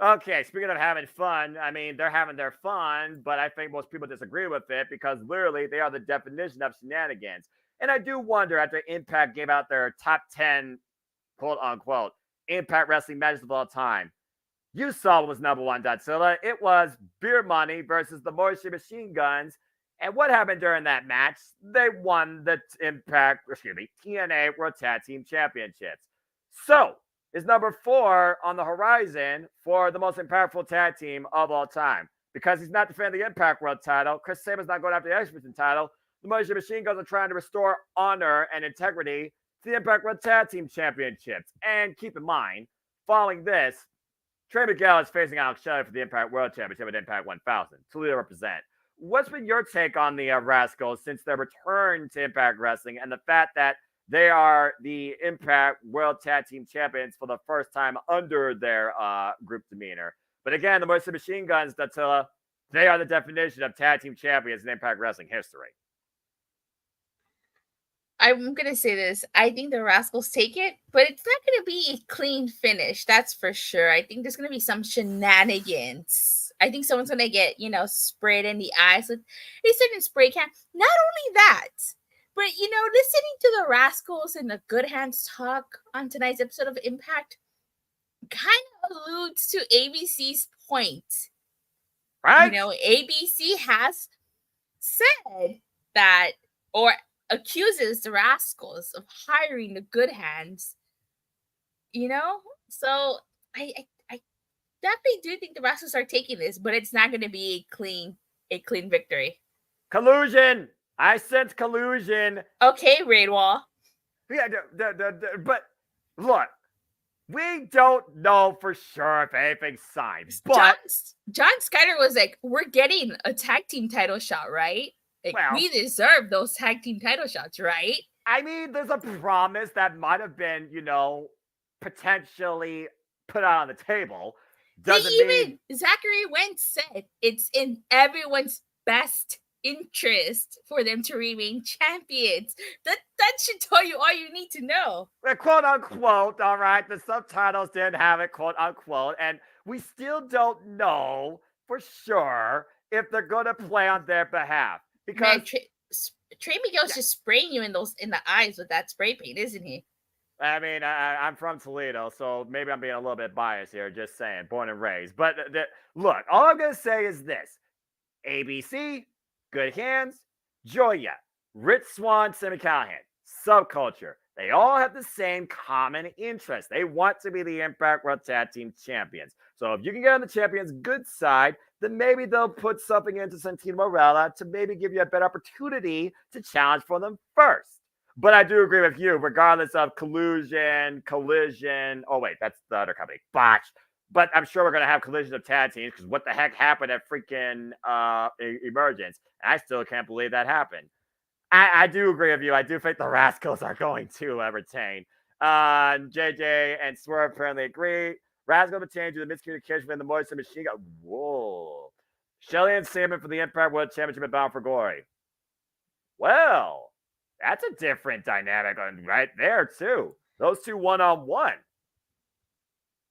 Okay, speaking of having fun, I mean, they're having their fun, but I think most people disagree with it because literally they are the definition of shenanigans. And I do wonder, after Impact gave out their top 10, quote unquote, Impact Wrestling matches of all time, you saw what was number one, Godzilla. It was Beer Money versus the Moisture Machine Guns. And what happened during that match? They won the TNA World Tag Team Championships. So, is number 4 on the horizon for the most impactful tag team of all time. Because he's not defending the Impact World title. Chris Saban's not going after the X-Division title. The Moisture Machine Guns are trying to restore honor and integrity to the Impact World Tag Team Championships. And keep in mind, following this, Trey Miguel is facing Alex Shelley for the Impact World Championship at Impact 1000. Toledo represent. What's been your take on the Rascals since their return to Impact Wrestling and the fact that they are the Impact World Tag Team Champions for the first time under their group demeanor? But again, the Moisture Machine Guns, Dattila, they are the definition of tag team champions in Impact Wrestling history. I'm going to say this. I think the Rascals take it, but it's not going to be a clean finish. That's for sure. I think there's going to be some shenanigans. I think someone's going to get, sprayed in the eyes with a certain spray can. Not only that, but, listening to the Rascals and the Good Hands talk on tonight's episode of Impact kind of alludes to ABC's point. Right? ABC has said that, or accuses the Rascals of hiring the Good Hands. So I definitely do think the Rascals are taking this, but it's not going to be a clean victory. Collusion. I sense collusion. Okay, Raidwall. Yeah, but look, we don't know for sure if anything's signed. But John Schneider was like, "We're getting a tag team title shot, right? Like, we deserve those tag team title shots, right?" I mean, there's a promise that might have been, potentially put out on the table. Zachary Wentz said it's in everyone's best interest for them to remain champions. That should tell you all you need to know. Well, quote unquote, all right. The subtitles didn't have it, quote unquote, and we still don't know for sure if they're going to play on their behalf. Because Trey Miguel's just spraying you in the eyes with that spray paint, isn't he? I mean, I'm from Toledo, so maybe I'm being a little bit biased here, just saying, born and raised. But look, all I'm going to say is this. ABC, Good Hands, Joya, Rich Swann, Sami Callihan, Subculture. They all have the same common interest. They want to be the Impact World Tag Team Champions. So if you can get on the champions' good side, then maybe they'll put something into Santino Marella to maybe give you a better opportunity to challenge for them first. But I do agree with you, regardless of collision. Oh, wait, that's the other company. Botch. But I'm sure we're going to have collision of tag teams because what the heck happened at freaking Emergence? And I still can't believe that happened. I do agree with you. I do think the Rascals are going to retain. JJ and Swerve apparently agree. Rascals retain due to miscommunication within the Moisture Machine Gun. Whoa. Shelley and Salmon for the Impact World Championship at Bound for Glory. Well, that's a different dynamic right there, too. Those two one-on-one.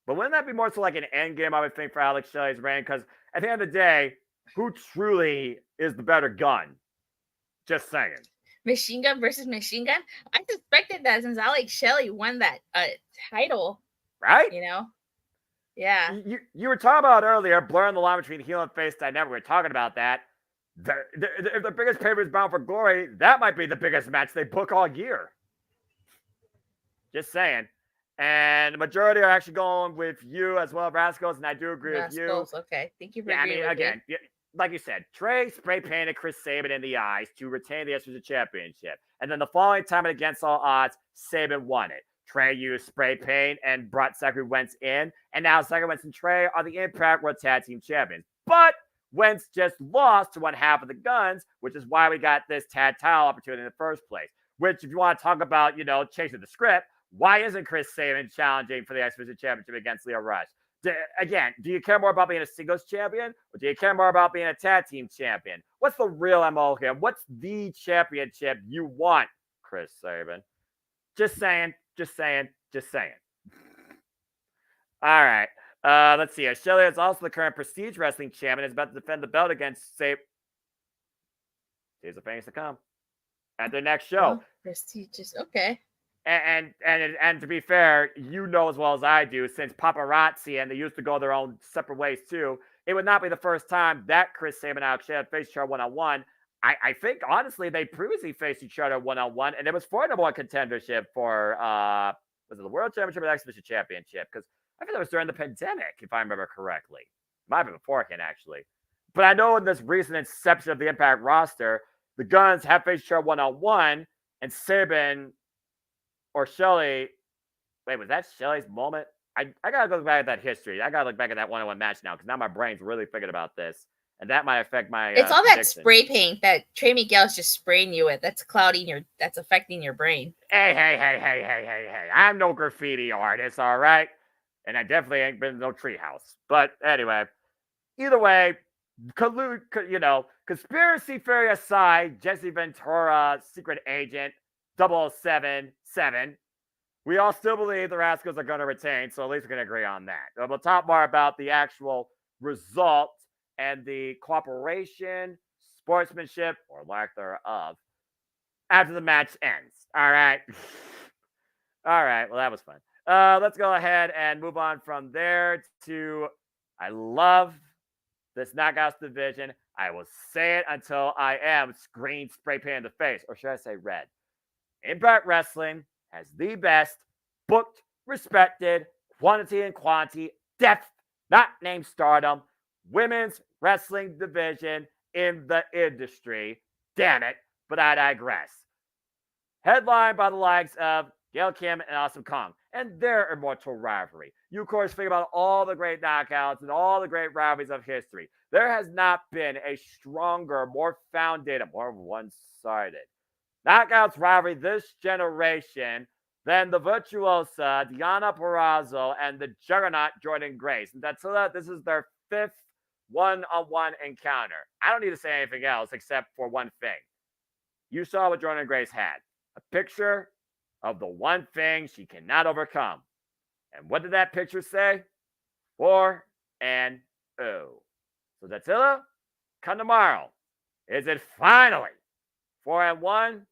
But wouldn't that be more so like an end game, I would think, for Alex Shelley's reign? Because at the end of the day, who truly is the better gun? Just saying. Machine Gun versus Machine Gun? I suspected that since Alex Shelley won that title. Right? Yeah. You were talking about earlier, blurring the line between heel and face dynamic. We were talking about that. If the biggest pay-per-view is Bound for Glory, that might be the biggest match they book all year. Just saying. And the majority are actually going with you as well, Rascals, and I do agree with you. Okay. Thank you for agreeing with again, like you said, Trey spray painted Chris Sabin in the eyes to retain the X-Division Championship. And then the following time against all odds, Sabin won it. Trey used spray paint and brought Zachary Wentz in. And now Zachary Wentz and Trey are the Impact World Tag Team Champions. But Wentz just lost to one half of the Guns, which is why we got this tag title opportunity in the first place. Which, if you want to talk about, chasing the script, Why isn't Chris Sabin challenging for the X Division Championship against Leo Rush? Again, do you care more about being a singles champion or do you care more about being a tag team champion? What's the real MO here? What's the championship you want, Chris Sabin? Just saying. All right. Let's see. Shelley is also the current Prestige Wrestling champion. Is about to defend the belt against Sabin. Days of things to come at their next show. Oh, prestigious. Okay. And to be fair, you know as well as I do, since paparazzi and they used to go their own separate ways too, it would not be the first time that Chris Sabin and Alex Shelley faced each other one-on-one. I think, honestly, they previously faced each other one-on-one, and it was for number one contendership for, was it the World Championship or the X Division Championship? Because I think that was during the pandemic, if I remember correctly. Might have been beforehand, actually. But I know in this recent inception of the Impact roster, the Guns have faced each other one-on-one, and Sabin or Shelley, wait, was that Shelley's moment? I got to go back at that history. I got to look back at that one-on-one match now, because now my brain's really thinking about this. And that might affect my It's all prediction. that spray paint that Trey Miguel's just spraying you with. That's clouding that's affecting your brain. Hey. I'm no graffiti artist, all right? And I definitely ain't been to no treehouse. But anyway, either way, conspiracy theory aside, Jesse Ventura, secret agent, 007, we all still believe the Rascals are going to retain, so at least we're going to agree on that. We'll talk more about the actual result and the cooperation, sportsmanship, or lack thereof, after the match ends. All right? All right, well, that was fun. Let's go ahead and move on from there to, I love this Knockouts division. I will say it until I am green spray paint in the face, or should I say red. Impact Wrestling has the best booked, respected, quantity and quantity, depth, not name stardom, women's wrestling division in the industry. Damn it, but I digress. Headlined by the likes of Gail Kim and Awesome Kong and their immortal rivalry. You, of course, think about all the great knockouts and all the great rivalries of history. There has not been a stronger, more founded, more one-sided knockouts rivalry this generation than the virtuosa Deonna Purrazzo and the juggernaut Jordynne Grace. And that's this is their 5th one-on-one encounter. I don't need to say anything else except for one thing. You saw what Jordynne Grace had. A picture of the one thing she cannot overcome. And what did that picture say? 4-0. So Dattila, come tomorrow. Is it finally 4-1?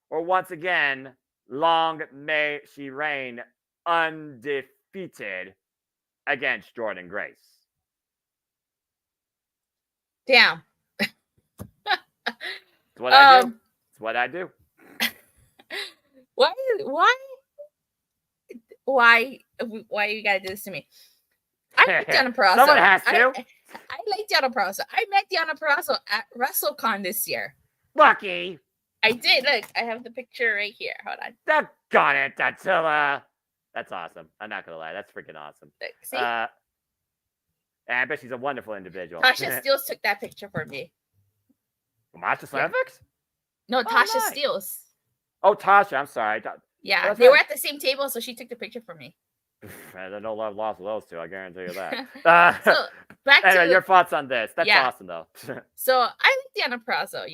Or once again, long may she reign undefeated against Jordynne Grace? Damn. It's what I do. It's what I do. Why you gotta do this to me? I like Deonna Purrazzo. Someone has to. I like Deonna Purrazzo. I met Deonna Purrazzo at WrestleCon this year. Lucky. I did. Look, I have the picture right here. Hold on. Doggone it, Dattila. That's awesome. I'm not gonna lie. That's freaking awesome. Look, see? I bet she's a wonderful individual. Tasha Steeles took that picture for me. Masha Slavics? No, Tasha nice. Steeles. Oh, Tasha. I'm sorry. Yeah, That's they were right. at the same table, so she took the picture for me. There's no love lost with those two. I guarantee you that. So back anyway, to your thoughts on this? That's Yeah. awesome, though. So I like Deonna Purrazzo.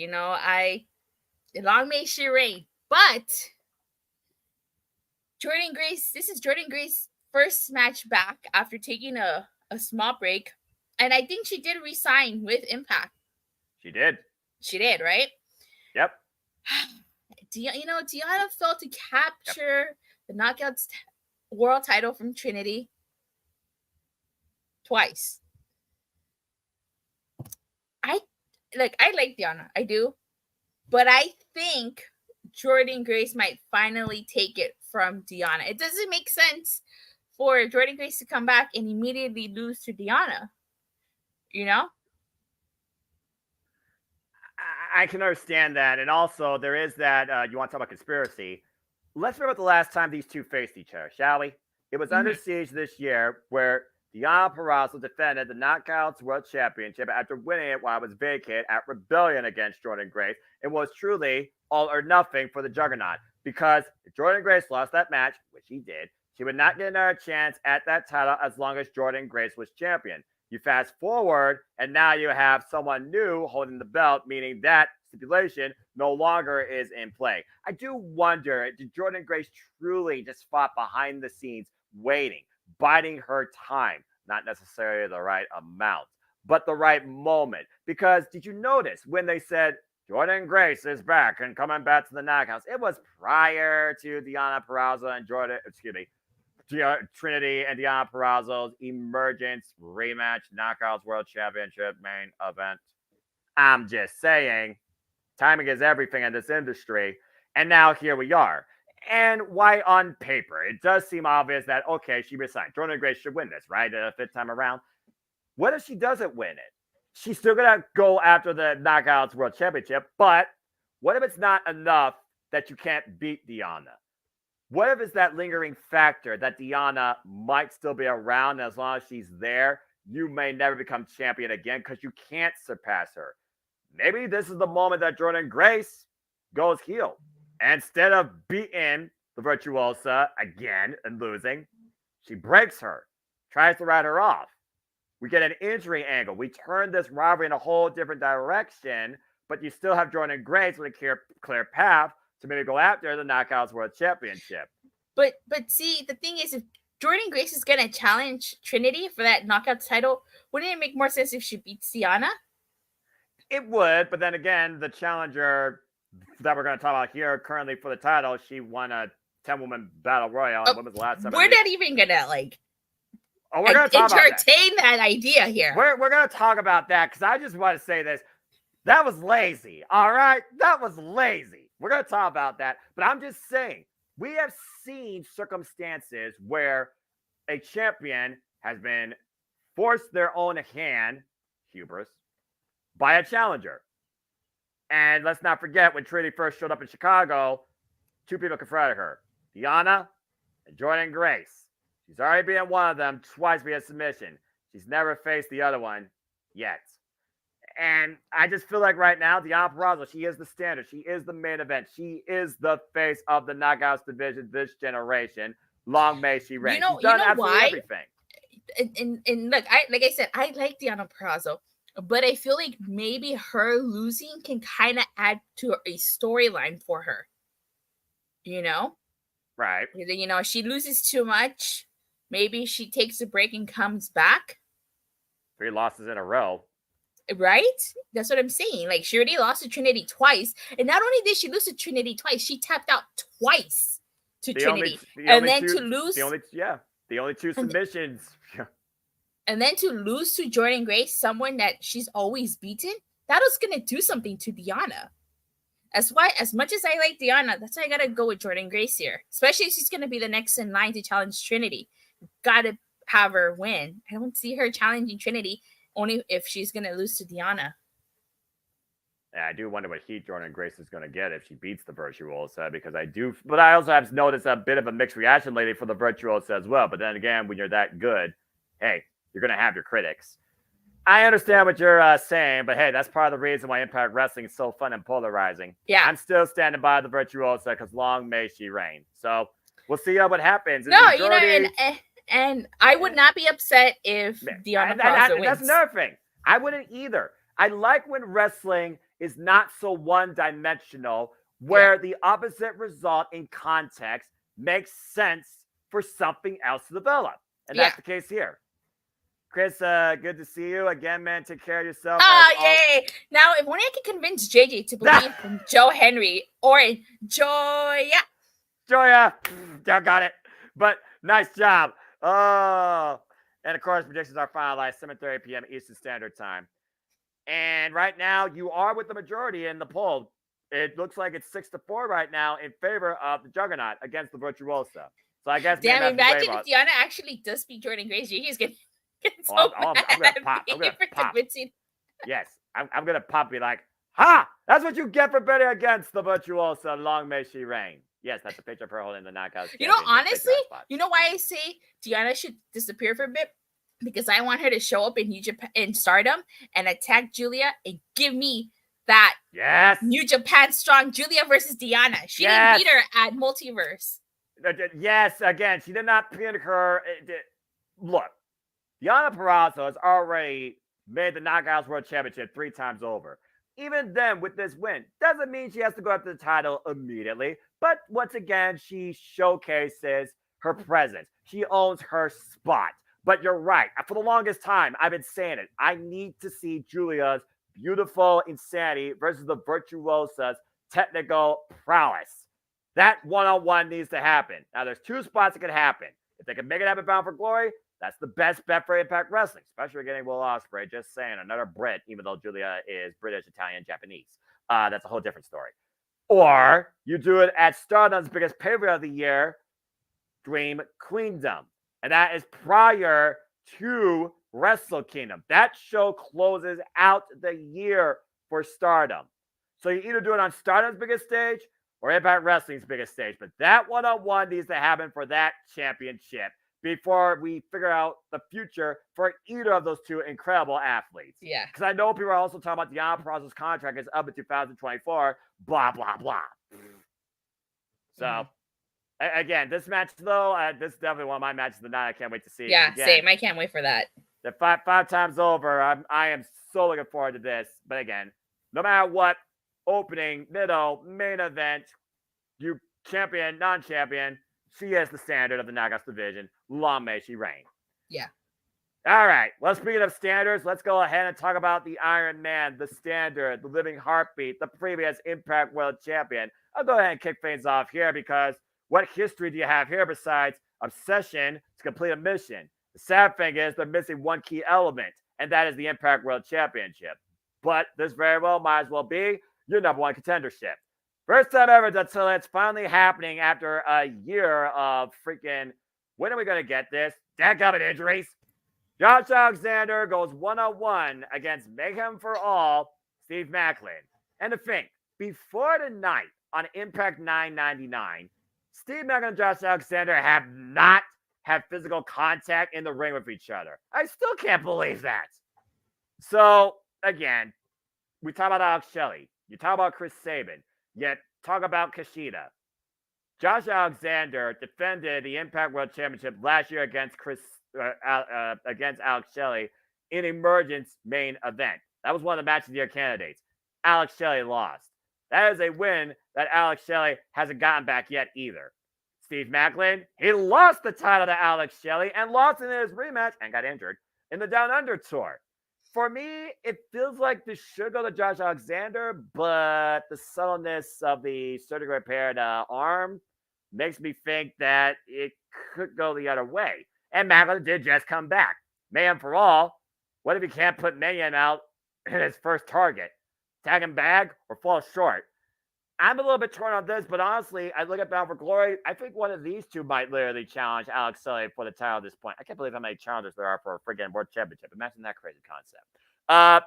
Long may she reign. But Jordynne Grace, this is Jordynne Grace's first match back after taking a small break. And I think she did resign with Impact. She did. She did, right? Yep. Deonna failed to capture the Knockouts world title from Trinity twice. I like Deonna. I do. But I think Jordynne Grace might finally take it from Deonna. It doesn't make sense for Jordynne Grace to come back and immediately lose to Deonna. You know? I can understand that. And also, there is that, you want to talk about conspiracy. Let's remember the last time these two faced each other, shall we? It was Under Siege this year where Deonna Purrazzo defended the Knockouts World Championship after winning it while it was vacated at Rebellion against Jordynne Grace. It was truly all or nothing for the Juggernaut. because if Jordynne Grace lost that match, which he did, she would not get another chance at that title as long as Jordynne Grace was champion. You fast forward, and now you have someone new holding the belt, meaning that stipulation no longer is in play. I do wonder, did Jordynne Grace truly just fought behind the scenes, waiting, biding her time? Not necessarily the right amount, but the right moment. Because did you notice when they said Jordynne Grace is back and coming back to the Knockouts? It was prior to Deonna Purrazzo and Trinity and Deonna Purrazzo's emergence rematch, Knockouts World Championship main event. I'm just saying, timing is everything in this industry. And now here we are. And why on paper? It does seem obvious that, okay, she resigned. Jordynne Grace should win this, right? The fifth time around. What if she doesn't win it? She's still going to go after the Knockouts World Championship. But what if it's not enough that you can't beat Deonna? What if it's that lingering factor that Deonna might still be around, and as long as she's there, you may never become champion again because you can't surpass her? Maybe this is the moment that Jordynne Grace goes heel. And instead of beating the Virtuosa again and losing, she breaks her, tries to write her off. We get an injury angle. We turn this rivalry in a whole different direction, but you still have Jordynne Grace with a clear path to maybe go after the Knockouts World Championship. But see, the thing is, if Jordynne Grace is gonna challenge Trinity for that Knockouts title, wouldn't it make more sense if she beats Deonna? It would, but then again, the challenger that we're going to talk about here currently for the title, she won a 10-woman battle royal. When was the last time? We're not even gonna we're going to talk entertain that idea here. We're going to talk about that because I just want to say this. That was lazy. All right, that was lazy. We're going to talk about that, but I'm just saying we have seen circumstances where a champion has been forced their own hand, hubris, by a challenger. And let's not forget when Trinity first showed up in Chicago, two people confronted her, Deonna and Jordynne Grace. She's already been one of them twice via submission. She's never faced the other one yet. And I just feel like right now, Deonna Purrazzo, she is the standard. She is the main event. She is the face of the Knockouts division this generation. Long may she reign. She's done absolutely everything. And look, like I said, I like Deonna Purrazzo, but I feel like maybe her losing can kind of add to a storyline for her. Right. She loses too much. Maybe she takes a break and comes back. 3 losses in a row. Right? That's what I'm saying. Like, she already lost to Trinity twice. And not only did she lose to Trinity twice, she tapped out twice to Trinity. The only 2 submissions. And then to lose to Jordynne Grace, someone that she's always beaten, that was going to do something to Deonna. As much as I like Deonna, that's why I got to go with Jordynne Grace here. Especially if she's going to be the next in line to challenge Trinity. Got to have her win. I don't see her challenging Trinity only if she's going to lose to Deonna. Yeah, I do wonder what heat Jordynne Grace is going to get if she beats the Virtuosa, because but I also have noticed a bit of a mixed reaction lately for the Virtuosa as well. But then again, when you're that good, hey, you're going to have your critics. I understand what you're saying, but hey, that's part of the reason why Impact Wrestling is so fun and polarizing. Yeah. I'm still standing by the Virtuosa because long may she reign. So we'll see what happens. And I would not be upset if Deonna Purrazzo wins. That's another thing. I wouldn't either. I like when wrestling is not so one-dimensional, where the opposite result in context makes sense for something else to develop. And that's the case here. Chris, good to see you again, man. Take care of yourself. Yay! Now, if only I could convince JJ to believe in Joe Henry or in Joya. Joya, got it. But nice job. Oh, and of course, predictions are finalized 7:30 p.m. Eastern Standard Time. And right now, you are with the majority in the poll. It looks like it's 6-4 right now in favor of the Juggernaut against the Virtuosa. So I guess. Damn! Imagine if Deonna actually does beat Jordynne Grace. JJ's gonna. I'm gonna pop. Yes, I'm gonna pop. Be like, ha! That's what you get for betting against the Virtuosa. Long may she reign. Yes, that's a picture of her holding the knockout. Honestly, you know why I say Deonna should disappear for a bit? Because I want her to show up in New Japan, in Stardom, and attack Julia and give me that Yes. New Japan Strong Julia versus Diana. She Yes. didn't beat her at Multiverse. Yes, again, she did not pin her. Look, Diana Purrazzo has already made the Knockouts World Championship 3 times over. Even then, with this win, doesn't mean she has to go after the title immediately. But once again, she showcases her presence. She owns her spot. But you're right. For the longest time, I've been saying it. I need to see Julia's beautiful insanity versus the Virtuosa's technical prowess. That one-on-one needs to happen. Now, there's 2 spots that can happen. If they can make it happen Bound for Glory, that's the best bet for Impact Wrestling, especially getting Will Ospreay. Just saying, another Brit, even though Julia is British, Italian, Japanese. That's a whole different story. Or you do it at Stardom's biggest pay-per-view of the year, Dream Queendom. And that is prior to Wrestle Kingdom. That show closes out the year for Stardom. So you either do it on Stardom's biggest stage or Impact Wrestling's biggest stage. But that one-on-one needs to happen for that championship before we figure out the future for either of those 2 incredible athletes. Yeah. Because I know people are also talking about Diana Purrazzo's contract is up in 2024, blah, blah, blah. So, again, this match, though, this is definitely one of my matches of the night. I can't wait to see. Yeah, again, same. I can't wait for that. the five times over, I am so looking forward to this. But again, no matter what, opening, middle, main event, you champion, non-champion, she is the standard of the Knockouts division. Long may she reign. Yeah. All right. Well, speaking of standards, let's go ahead and talk about the Iron Man, the standard, the living heartbeat, the previous Impact World Champion. I'll go ahead and kick things off here because what history do you have here besides obsession to complete a mission? The sad thing is they're missing one key element, and that is the Impact World Championship. But this very well might as well be your number 1 contendership. First time ever until it's finally happening after a year of freaking, when are we going to get this? Dadgummit injuries. Josh Alexander goes one-on-one against Mayhem for All, Steve Maclin. And to think, before tonight on Impact 999, Steve Maclin and Josh Alexander have not had physical contact in the ring with each other. I still can't believe that. So, again, we talk about Alex Shelley. You talk about Chris Sabin. Yet talk about Kushida. Josh Alexander defended the Impact World Championship last year against against Alex Shelley in Emergence main event. That was one of the match of the year candidates. Alex Shelley lost. That is a win that Alex Shelley hasn't gotten back yet either. Steve Maclin, he lost the title to Alex Shelley and lost in his rematch and got injured in the Down Under tour. For me, it feels like this should go to Josh Alexander, but the subtleness of the surgically repaired arm makes me think that it could go the other way. And Maclin did just come back. Mayhem for All, what if he can't put Mayhem out in his first target? Tag him back or fall short? I'm a little bit torn on this, but honestly, I look at Bound for Glory. I think one of these 2 might literally challenge Alex Shelley for the title at this point. I can't believe how many challengers there are for a freaking World Championship. Imagine that crazy concept.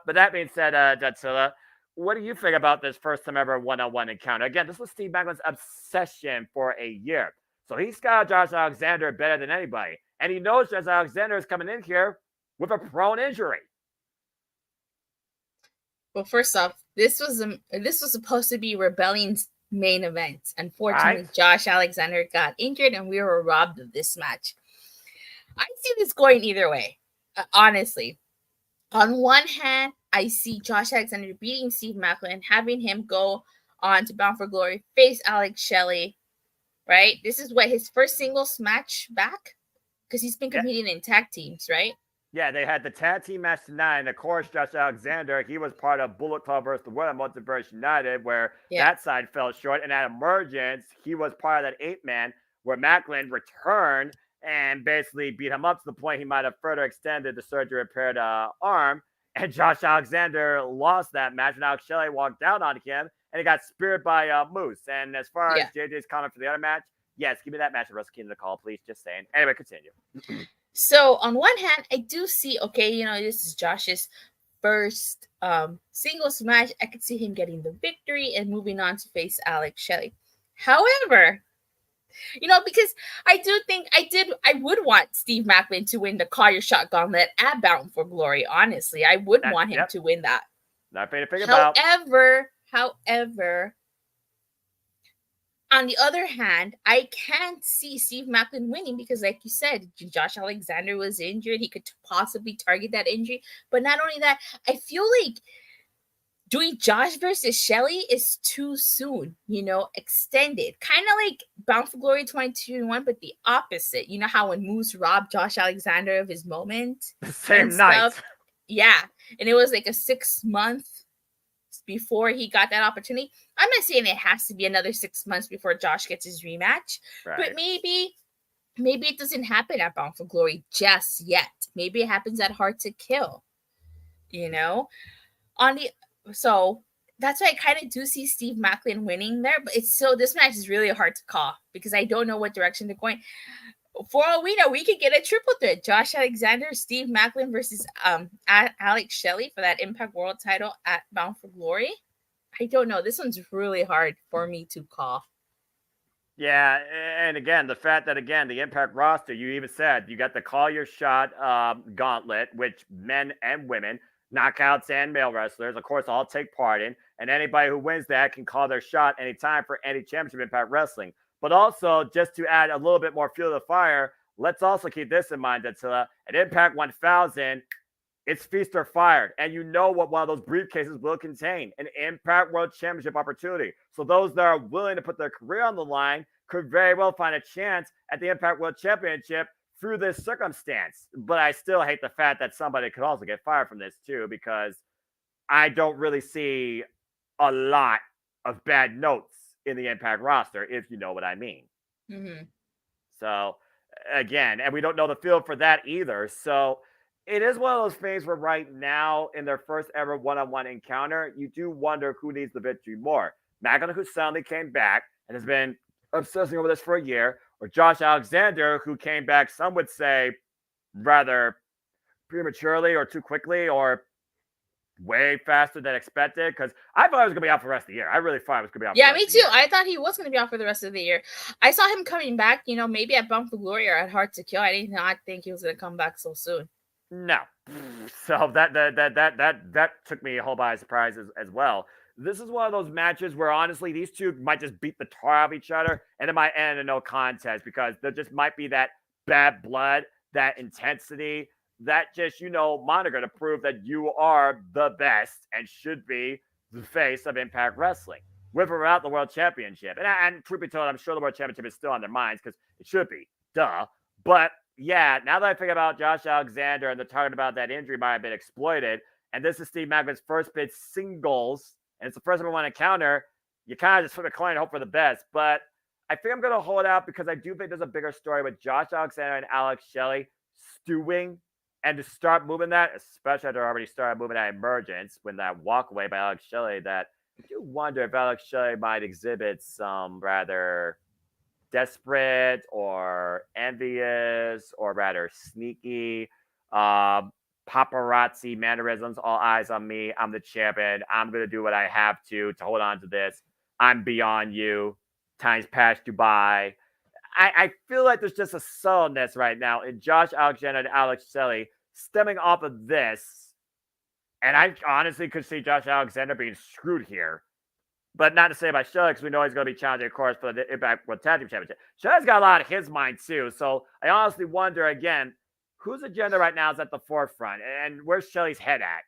But that being said, Godzilla, what do you think about this first time ever one-on-one encounter? Again, this was Steve Maclin's obsession for a year. So he's got Josh Alexander better than anybody. And he knows Josh Alexander is coming in here with a prone injury. Well, first off, this was supposed to be Rebellion's main event. Unfortunately, Right. Josh Alexander got injured, and we were robbed of this match. I see this going either way. Honestly, on one hand, I see Josh Alexander beating Steve Maclin, having him go on to Bound for Glory, face Alex Shelley. Right? This is what his first singles match back, because he's been competing in tag teams, right? Yeah, they had the tag team match tonight, and of course, Josh Alexander, he was part of Bullet Club versus the World Multiverse United, where that side fell short. And at Emergence, he was part of that 8-man, where Maclin returned and basically beat him up to the point he might have further extended the surgery repaired arm. And Josh Alexander lost that match, and Alex Shelley walked down on him, and he got speared by Moose. And as far as JJ's comment for the other match, yes, give me that match at Wrestle Kingdom to call, please. Just saying. Anyway, continue. So on one hand, I do see, okay, this is Josh's first singles match. I could see him getting the victory and moving on to face Alex Shelley. However, because I do think I would want Steve Maclin to win the Call Your Shot Gauntlet at Bound for Glory. Honestly, I would want him to win that. Nothing to think about. However, on the other hand, I can't see Steve Maclin winning because, like you said, Josh Alexander was injured. He could possibly target that injury. But not only that, I feel like doing Josh versus Shelly is too soon, extended. Kind of like Bound for Glory 2021, but the opposite. You know how when Moose robbed Josh Alexander of his moment? The same night. Yeah. And it was like a 6 month before he got that opportunity. I'm not saying it has to be another 6 months before Josh gets his rematch, Right. but maybe it doesn't happen at Bound for Glory just yet. Maybe it happens at Hard to Kill. So that's why I kind of do see Steve Maclin winning there, but this match is really hard to call because I don't know what direction they're going. For all we know, we could get a triple threat: Josh Alexander, Steve Maclin versus Alex Shelley for that Impact World title at Bound for Glory. I don't know. This one's really hard for me to call. Yeah, and again, the fact that, the Impact roster, you even said, you got the Call Your Shot gauntlet, which men and women, knockouts and male wrestlers, of course, all take part in, and anybody who wins that can call their shot anytime for any championship Impact Wrestling. But also, just to add a little bit more fuel to the fire, let's also keep this in mind, Attila. At Impact 1000, it's feast or fired. And you know what one of those briefcases will contain: an Impact World Championship opportunity. So those that are willing to put their career on the line could very well find a chance at the Impact World Championship through this circumstance. But I still hate the fact that somebody could also get fired from this too, because I don't really see a lot of bad notes in the Impact roster, if you know what I mean. Mm-hmm. So, again, and we don't know the field for that either. So, it is one of those things where right now, in their first ever one-on-one encounter, you do wonder who needs the victory more. Maclin, who suddenly came back and has been obsessing over this for a year, or Josh Alexander, who came back, some would say, rather prematurely or too quickly or way faster than expected, because I thought he was going to be out for the rest of the year. I really thought he was going to be out Yeah, for the me rest of the too. year. I thought he was going to be out for the rest of the year. I saw him coming back, maybe at Bound for Glory or at Hard to Kill. I did not think he was going to come back so soon. No. So that took me a whole by surprise as well. This is one of those matches where honestly these two might just beat the tar out of each other, and it might end in no contest because there just might be that bad blood, that intensity, that just, moniker to prove that you are the best and should be the face of Impact Wrestling, with or without the World Championship. And truth be told, I'm sure the World Championship is still on their minds because it should be. Duh. But yeah, now that I think about Josh Alexander and the talking about that injury might have been exploited, and this is Steve Maclin's first bid singles, and it's the first time I want to encounter, you kind of just flip a coin and hope for the best. But I think I'm going to hold out because I do think there's a bigger story with Josh Alexander and Alex Shelley stewing, and to start moving that, especially after I already started moving that Emergence when that walk away by Alex Shelley, that I do wonder if Alex Shelley might exhibit some rather desperate or envious or rather sneaky paparazzi mannerisms. All eyes on me. I'm the champion. I'm going to do what I have to hold on to this. I'm beyond you. Time's passed you by. I feel like there's just a subtleness right now in Josh Alexander and Alex Shelley stemming off of this. And I honestly could see Josh Alexander being screwed here. But not to say about Shelley, because we know he's going to be challenging, of course, for the Impact World Tag Team Championship. Shelley's got a lot of his mind, too. So I honestly wonder, again, whose agenda right now is at the forefront? And where's Shelley's head at?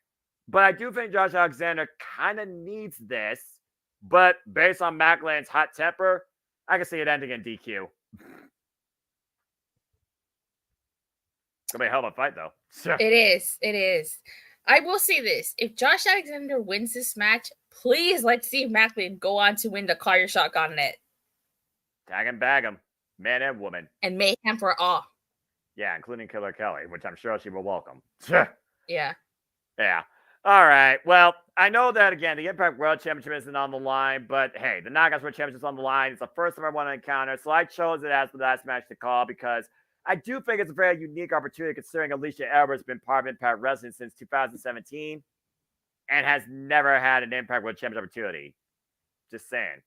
But I do think Josh Alexander kind of needs this. But based on Maclin's hot temper, I can see it ending in DQ. It's going to be a hell of a fight, though. It is. I will say this. If Josh Alexander wins this match, please let Steve Maclin go on to win the Call Your Shot gauntlet. Tag and bag him, man and woman. And mayhem for all. Yeah, including Killer Kelly, which I'm sure she will welcome. Yeah. Yeah. All right. Well, I know that, again, the Impact World Championship isn't on the line, but hey, the Knockouts World Championship is on the line. It's the first time I want to encounter, so I chose it as the last match to call because I do think it's a very unique opportunity considering Alicia Edwards has been part of Impact Wrestling since 2017 and has never had an Impact World Championship opportunity. Just saying.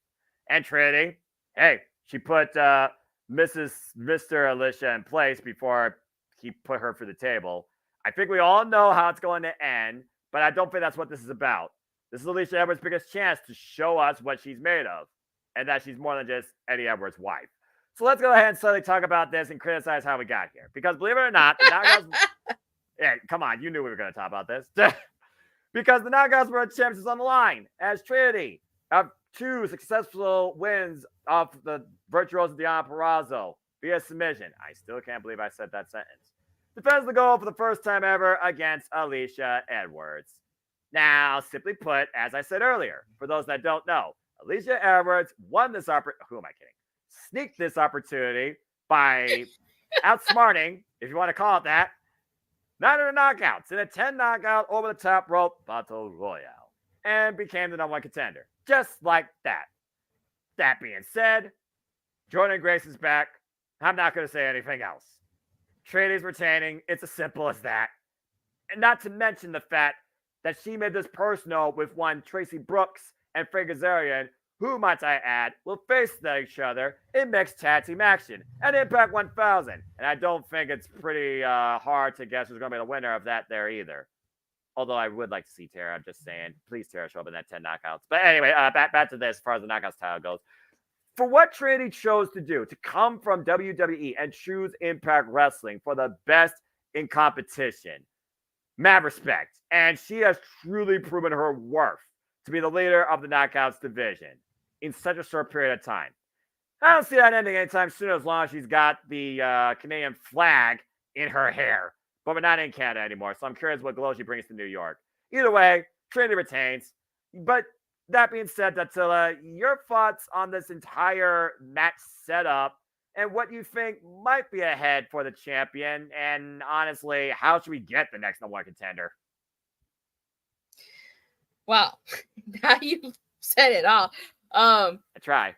And Trinity, hey, she put Mr. Alicia in place before he put her through the table. I think we all know how it's going to end, but I don't think that's what this is about. This is Alicia Edwards' biggest chance to show us what she's made of, and that she's more than just Eddie Edwards' wife. So let's go ahead and slowly talk about this and criticize how we got here. Because believe it or not, the Knockouts... Yeah, come on, you knew we were going to talk about this. Because the Knockouts World Champions is on the line as Trinity have 2 successful wins of the Virtuoso Deonna Purrazzo via submission. I still can't believe I said that sentence. Defends the gold for the first time ever against Alicia Edwards. Now, simply put, as I said earlier, for those that don't know, Alicia Edwards won this opportunity. Who am I kidding? Sneaked this opportunity by outsmarting, if you want to call it that, 9 knockouts in a 10 knockout over the top rope battle royale, and became the #1 contender. Just like that. That being said, Jordynne Grace is back. I'm not going to say anything else. Trinity's retaining. It's as simple as that. And not to mention the fact that she made this personal with one Tracy Brooks and Frank Kazarian, who, might I add, will face each other in mixed tag team action at Impact 1000. And I don't think it's pretty hard to guess who's going to be the winner of that there either. Although I would like to see Tara. I'm just saying, please, Tara, show up in that 10 knockouts. But anyway, back to this as far as the knockouts title goes. For what Trinity chose to do, to come from WWE and choose Impact Wrestling for the best in competition, mad respect. And she has truly proven her worth to be the leader of the Knockouts division in such a short period of time. I don't see that ending anytime soon as long as she's got the Canadian flag in her hair. But we're not in Canada anymore, so I'm curious what glow she brings to New York. Either way, Trinity retains. But that being said, Dattila, your thoughts on this entire match setup and what you think might be ahead for the champion, and honestly, how should we get the next #1 contender? Well, now you've said it all. I try.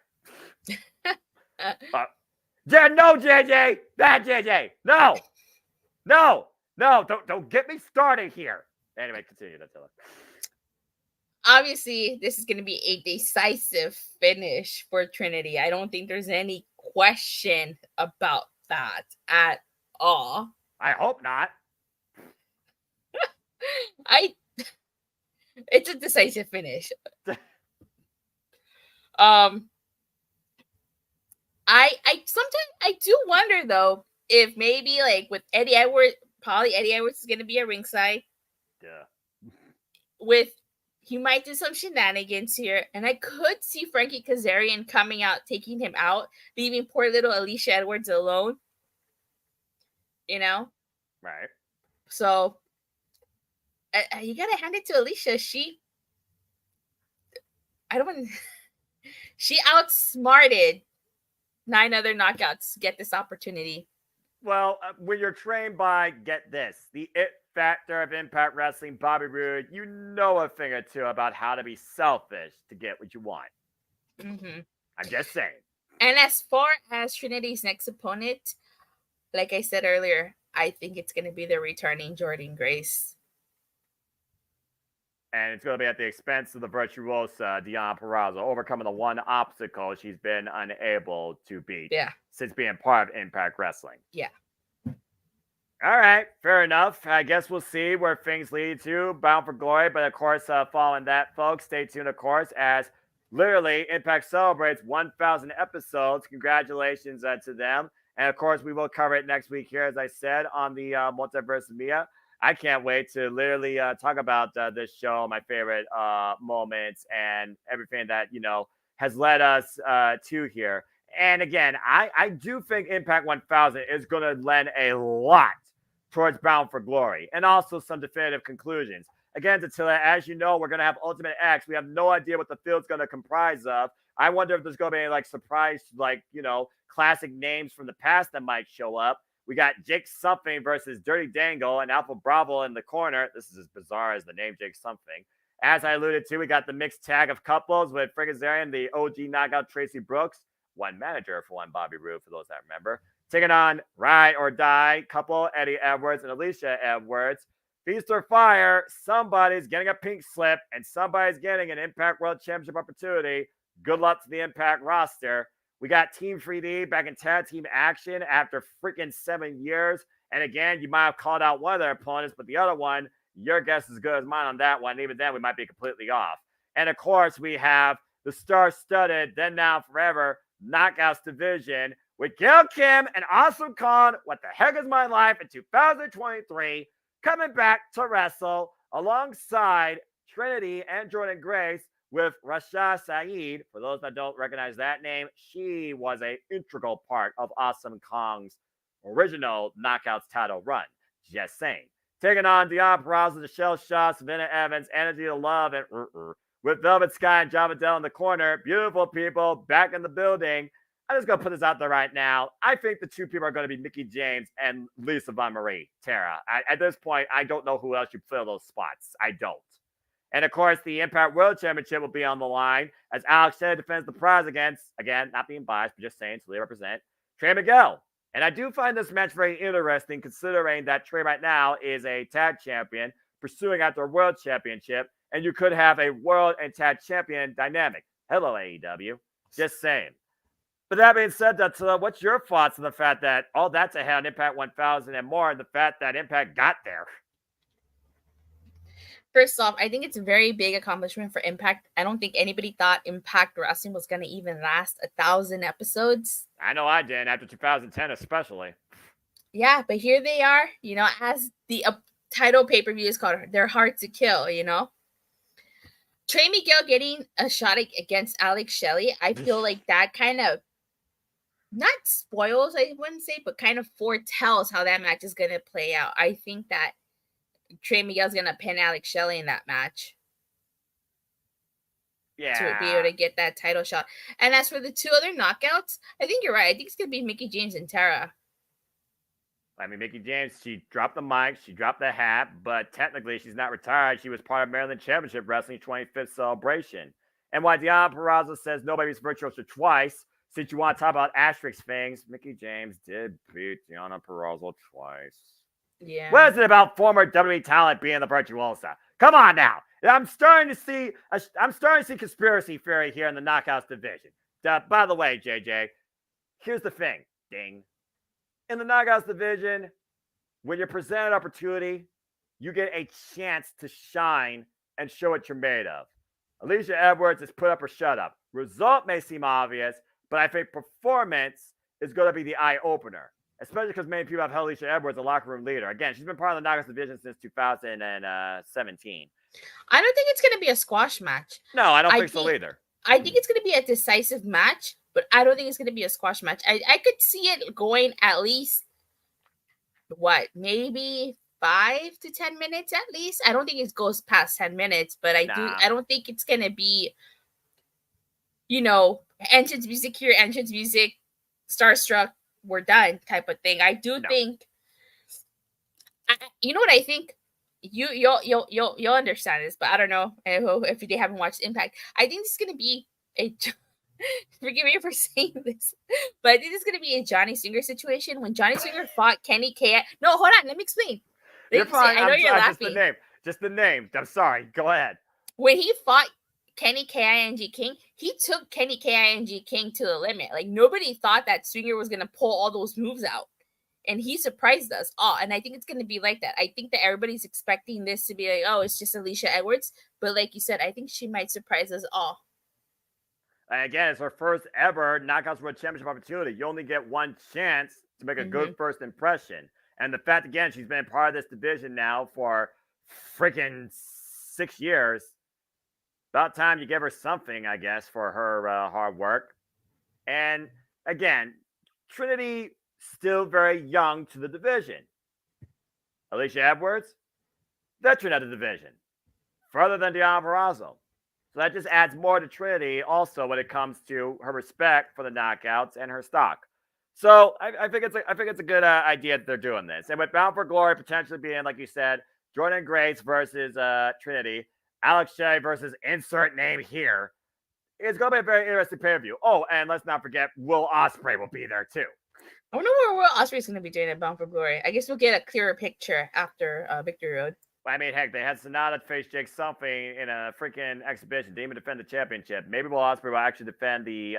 No, JJ! That JJ! No! Don't get me started here. Anyway, continue, Dattila. Obviously, this is going to be a decisive finish for Trinity. I don't think there's any question about that at all. I hope not. It's a decisive finish. I sometimes I do wonder though if maybe like with Eddie Edwards, probably Eddie Edwards is gonna be at ringside. Yeah. He might do some shenanigans here, and I could see Frankie Kazarian coming out, taking him out, leaving poor little Alicia Edwards alone. You know? Right. So you gotta hand it to Alicia. She outsmarted 9 other knockouts to get this opportunity. Well, when you're trained by, get this, the it factor of Impact Wrestling, Bobby Roode, you know a thing or two about how to be selfish to get what you want. Mm-hmm. I'm just saying. And as far as Trinity's next opponent, like I said earlier, I think it's going to be the returning Jordynne Grace. And it's going to be at the expense of the virtuosa Deonna Purrazzo, overcoming the one obstacle she's been unable to beat since being part of Impact Wrestling. Yeah. All right, fair enough. I guess we'll see where things lead to. Bound for Glory. But, of course, following that, folks, stay tuned, of course, as literally Impact celebrates 1,000 episodes. Congratulations to them. And, of course, we will cover it next week here, as I said, on the Multiverse of Mia. I can't wait to literally talk about this show, my favorite moments, and everything that, has led us to here. And, again, I do think Impact 1000 is going to lend a lot towards Bound for Glory, and also some definitive conclusions. Again, Dattila, as you know, we're going to have Ultimate X. We have no idea what the field's going to comprise of. I wonder if there's going to be any, surprise, classic names from the past that might show up. We got Jake Something versus Dirty Dangle and Alpha Bravo in the corner. This is as bizarre as the name Jake Something. As I alluded to, we got the mixed tag of couples with Frank Kazarian, the OG knockout Tracy Brooks, one manager for one Bobby Roode, for those that remember. Taking on Ride or Die couple, Eddie Edwards and Alicia Edwards. Feast or Fire, somebody's getting a pink slip and somebody's getting an Impact World Championship opportunity. Good luck to the Impact roster. We got Team 3D back in tag team action after freaking 7 years. And again, you might have called out one of their opponents, but the other one, your guess is as good as mine on that one. Even then, we might be completely off. And of course, we have the star-studded, then now forever, Knockouts division with Gail Kim and Awesome Khan, What the Heck is My Life in 2023, coming back to wrestle alongside Trinity and Jordan Grace with Rasha Saeed. For those that don't recognize that name, she was an integral part of Awesome Kong's original Knockouts title run. Just saying. Taking on Deanna Peraza, Michelle Shaw, Savannah Evans, Energy to Love, and with Velvet Sky and Java Del in the corner. Beautiful people back in the building. I'm just going to put this out there right now. I think the two people are going to be Mickie James and Lisa Von Marie Tara. At this point, I don't know who else should fill those spots. I don't. And of course, the Impact World Championship will be on the line as Alex Shelley defends the prize against, again, not being biased, but just saying, so they represent Trey Miguel. And I do find this match very interesting, considering that Trey right now is a tag champion pursuing after a world championship, and you could have a world and tag champion dynamic. Hello, AEW. Just saying. But that being said, what's your thoughts on the fact that all that's ahead on Impact 1000 and more, and the fact that Impact got there? First off, I think it's a very big accomplishment for Impact. I don't think anybody thought Impact Wrestling was going to even last 1,000 episodes. I know I did, after 2010 especially. Yeah, but here they are, as the title pay-per-view is called, they're hard to kill, Trey Miguel getting a shot against Alex Shelley, I feel like that kind of, not spoils, I wouldn't say, but kind of foretells how that match is going to play out. I think that Trey Miguel's going to pin Alex Shelley in that match. Yeah. To be able to get that title shot. And as for the two other knockouts, I think you're right. I think it's going to be Mickie James and Tara. I mean, Mickie James, she dropped the mic, she dropped the hat, but technically she's not retired. She was part of Maryland Championship Wrestling's 25th celebration. And while Deanna Peraza says nobody's virtuoso twice, since you want to talk about asterisk things, Mickie James did beat Deanna Peraza twice. Yeah. What is it about former WWE talent being the virtuosa? Come on now. I'm starting to see conspiracy theory here in the Knockouts division. By the way, JJ, here's the thing. Ding. In the Knockouts division, when you're presented an opportunity, you get a chance to shine and show what you're made of. Alicia Edwards is put up or shut up. Result may seem obvious, but I think performance is going to be the eye-opener, especially because many people have held Alicia Edwards a locker room leader. Again, she's been part of the Knockouts division since 2017. I don't think it's going to be a squash match. No, I don't think so either. I think it's going to be a decisive match, but I don't think it's going to be a squash match. I could see it going at least, maybe 5 to 10 minutes at least. I don't think it goes past 10 minutes, but I don't think it's going to be, entrance music here, entrance music, starstruck, we're done type of thing. I do think, you know what I think? You'll understand this, but I don't know if they haven't watched Impact. I think this is gonna be forgive me for saying this, but I think this is gonna be a Johnny Swinger situation when Johnny Swinger fought Kenny K. No, hold on, let me explain. You're fine. I know you're laughing. Just the name. I'm sorry. Go ahead. When he fought Kenny K.I.N.G. King, he took Kenny K.I.N.G. King to the limit. Like, nobody thought that Swinger was gonna pull all those moves out. And he surprised us all. And I think it's going to be like that. I think that everybody's expecting this to be like, oh, it's just Alicia Edwards. But like you said, I think she might surprise us all. Again, it's her first ever Knockouts World Championship opportunity. You only get one chance to make a good first impression. And the fact, again, she's been part of this division now for freaking 6 years. About time you give her something, I guess, for her hard work. And again, Trinity still very young to the division. Alicia Edwards, veteran of the division, further than Deanna Peraza. So that just adds more to Trinity also when it comes to her respect for the knockouts and her stock. So I think it's a good idea that they're doing this. And with Bound for Glory potentially being, like you said, Jordan Grace versus Trinity, Alex Shelley versus insert name here, it's going to be a very interesting pay-per-view. Oh, and let's not forget, Will Ospreay will be there too. I wonder what Will Ospreay's going to be doing at Bound for Glory. I guess we'll get a clearer picture after Victory Road. I mean, heck, they had Sonata face Jake something in a freaking exhibition. Didn't even defend the championship. Maybe Will Ospreay will actually defend the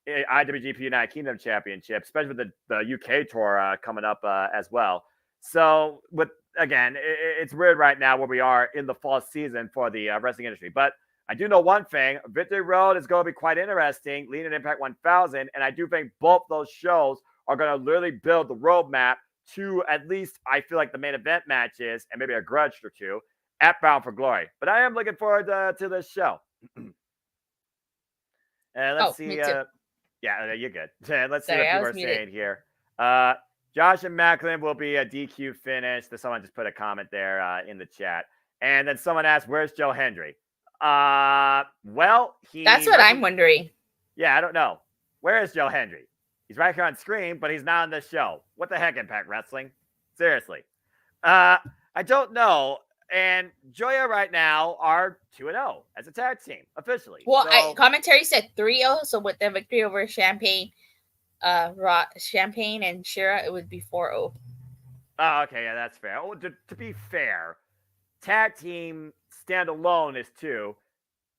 IWGP United Kingdom Championship, especially with the UK tour coming up as well. So, it's weird right now where we are in the fall season for the wrestling industry. But I do know one thing. Victory Road is going to be quite interesting, leading Impact 1000. And I do think both those shows are going to literally build the roadmap to at least, I feel like, the main event matches and maybe a grudge or two at Bound for Glory. But I am looking forward to this show. Let's see. Me too. Yeah, you're good. Let's see Sorry, what I people was are muted. saying here. Josh and Maclin will be a DQ finish. Someone just put a comment there in the chat. And then someone asked, where's Joe Hendry? Well, That's what I'm wondering. Yeah, I don't know. Where is Joe Hendry? He's right here on screen, but he's not on this show. What the heck, Impact Wrestling? Seriously. I don't know. And Joya right now are 2-0 as a tag team, officially. Well, So, commentary said 3-0, so with the victory over Champagne and Shira, it would be 4-0. oh, okay, yeah, that's fair. Oh, to be fair, tag team standalone is 2.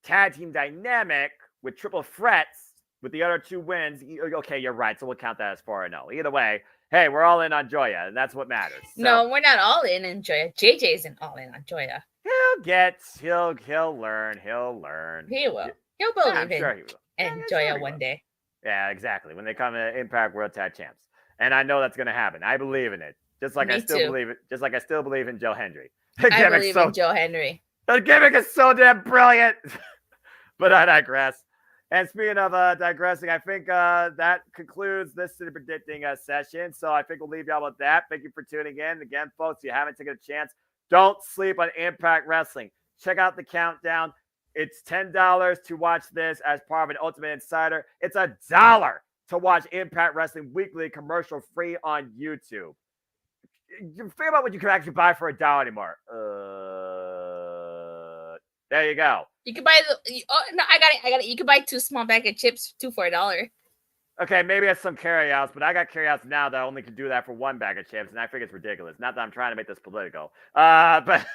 Tag team dynamic with triple threats with the other 2 wins. Okay, you're right. So we'll count that as 4-0. Either way, hey, we're all in on Joya, and that's what matters. So, No, we're not all in on Joya. JJ isn't all in on Joya. He'll learn. He will. He'll believe I'm in sure he will. and Sure Joya he one will. day. Yeah, exactly. When they come to Impact World Tag Champs, and I know that's going to happen. I believe in it. Just like Me I still too. believe it. Just like I still believe in Joe Hendry. I believe in Joe Henry. The gimmick is so damn brilliant. But I digress. And speaking of digressing, I think that concludes this City Predicting session. So I think we'll leave y'all with that. Thank you for tuning in. Again, folks, if you haven't taken a chance, don't sleep on Impact Wrestling. Check out the countdown. It's $10 to watch this as part of an Ultimate Insider. It's $1 to watch Impact Wrestling Weekly commercial free on YouTube. You think about what you can actually buy for $1 anymore. There you go. You can buy I got it. You can buy 2 small bag of chips, 2 for $1. Okay, maybe it's some carryouts, but I got carryouts now that I only can do that for 1 bag of chips, and I think it's ridiculous. Not that I'm trying to make this political. But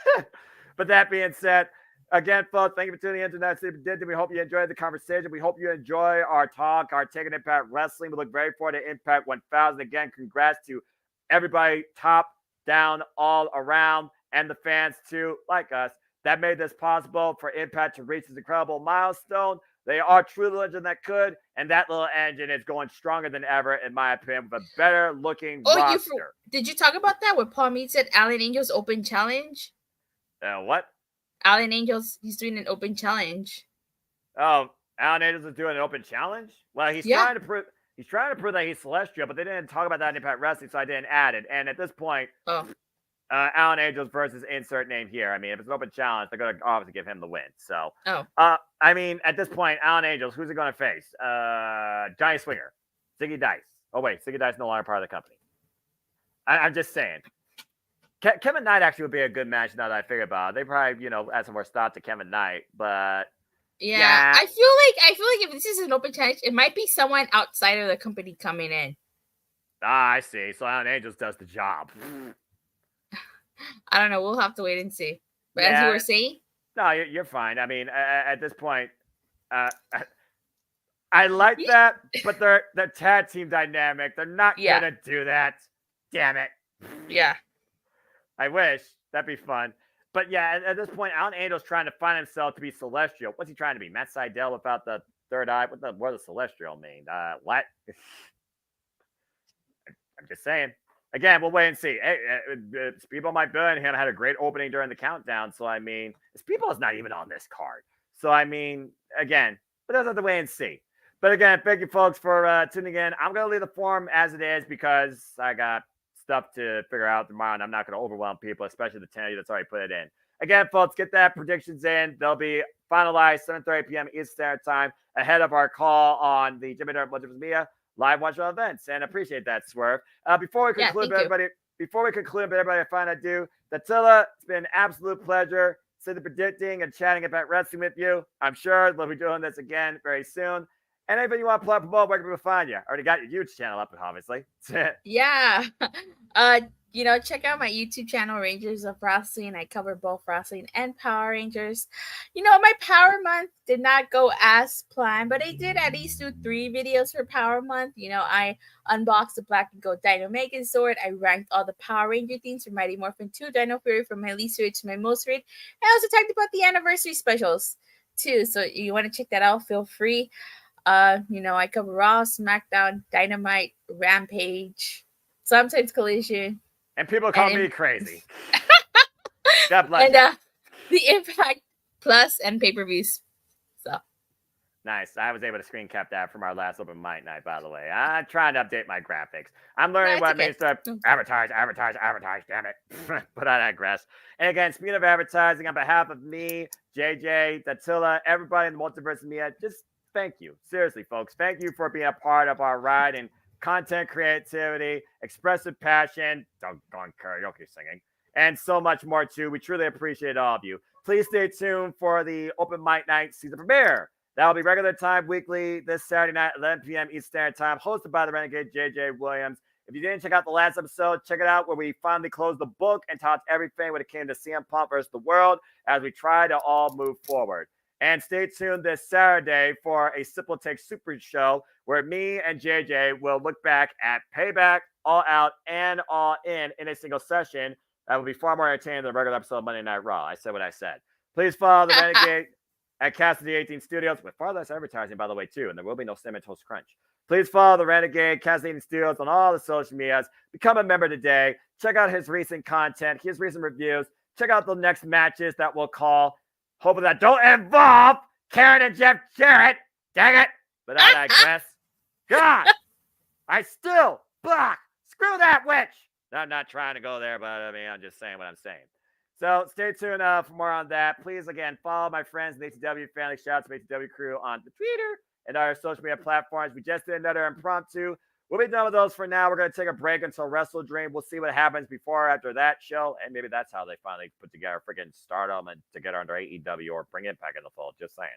that being said, again, folks, thank you for tuning in to that City Predicting. We hope you enjoyed the conversation. We hope you enjoy our talk, our Taking Impact Wrestling. We look very forward to Impact 1000. Again, congrats to everybody, top, down, all around, and the fans too, like us, that made this possible for Impact to reach this incredible milestone. They are truly the legend that could, and that little engine is going stronger than ever, in my opinion, with a better looking roster. Did you talk about that? Where Paul Mead said Allen Angel's open challenge? What? Allen Angel's, he's doing an open challenge. Oh, Allen Angels is doing an open challenge? Well, he's trying to prove that he's celestial, but they didn't talk about that in Impact Wrestling, so I didn't add it. And at this point, Allen Angels versus insert name here. I mean, if it's an open challenge, they're going to obviously give him the win. So, I mean, at this point, Allen Angels, who's he going to face? Johnny Swinger, Ziggy Dice. Oh, wait, Ziggy Dice is no longer part of the company. I'm just saying. Kevin Knight actually would be a good match now that I figure about it. They probably, add some more thought to Kevin Knight, but yeah. I feel like if this is an open challenge, it might be someone outside of the company coming in. I see. So Allen Angels does the job. I don't know. We'll have to wait and see. But as you were saying? No, you're fine. I mean, at this point, I like that, but they're tag team dynamic. They're not going to do that. Damn it. Yeah. I wish. That'd be fun. But yeah, at this point, Allen Angel's trying to find himself to be celestial. What's he trying to be? Matt Sydal without the third eye? What does celestial mean? What? I'm just saying. Again, we'll wait and see. Hey, Speedball Mike Bill and him had a great opening during the countdown. So, I mean, Speedball is not even on this card. So, I mean, again, but that's have to wait and see. But again, thank you, folks, for tuning in. I'm going to leave the forum as it is because I got stuff to figure out tomorrow, and I'm not going to overwhelm people, especially the 10 of you that's already put it in. Again, folks, get that predictions in. They'll be finalized 7:30 p.m. Eastern Standard Time ahead of our call on the Jimmy Dart Multiple Media live watch events, and appreciate that, Swerve. Before we conclude, everybody, I find I do. Dattila, it's been an absolute pleasure sitting predicting and chatting about wrestling with you. I'm sure we'll be doing this again very soon. And anything you want to promote, where can people find you? Already got your YouTube channel up, obviously. Yeah. Check out my YouTube channel, Rangers of Wrestling. I cover both wrestling and Power Rangers. My Power Month did not go as planned, but I did at least do 3 videos for Power Month. I unboxed the Black and Gold Dino Megazord. I ranked all the Power Ranger themes from Mighty Morphin 2, Dino Fury from my least favorite to my most favorite. I also talked about the anniversary specials. too. So you want to check that out, feel free. I cover Raw, SmackDown, Dynamite, Rampage, sometimes Collision, And people call and me crazy. God bless and you. the Impact Plus and pay-per-views. So Nice. I was able to screen cap that from our last open mic night, by the way. I'm trying to update my graphics. I'm learning it's what okay. it means to advertise, damn it. But I digress. And again, speaking of advertising, on behalf of me, JJ, Datilla, everybody in the multiverse media, just thank you. Seriously, folks. Thank you for being a part of our ride in content creativity, expressive passion, doggone karaoke singing, and so much more too. We truly appreciate all of you. Please stay tuned for the open mic night season premiere. That will be regular time weekly this Saturday night, 11 p.m. Eastern Standard Time, hosted by the Renegade JJ Williams. If you didn't check out the last episode, check it out where we finally closed the book and talked everything when it came to CM Punk versus the world as we try to all move forward. And stay tuned this Saturday for a Simple Take Super Show where me and JJ will look back at Payback, All Out, and All In a single session. That will be far more entertaining than a regular episode of Monday Night Raw. I said what I said. Please follow the Renegade at Cassidy 18 Studios with far less advertising, by the way, too. And there will be no Cinnamon Toast Crunch. Please follow the Renegade Cassidy 18 Studios on all the social medias. Become a member today. Check out his recent content, his recent reviews. Check out the next matches that we'll call. Hopefully that don't involve Karen and Jeff Jarrett. Dang it. But I digress. God, I still block. Screw that witch. I'm not trying to go there, but I mean, I'm just saying what I'm saying. So stay tuned for more on that. Please, again, follow my friends in the ATW family. Shout out to the ATW crew on the Twitter and our social media platforms. We just did another impromptu. We'll be done with those for now. We're going to take a break until Wrestle Dream. We'll see what happens before or after that show. And maybe that's how they finally put together freaking Stardom and together under AEW or bring Impact in the fold. Just saying.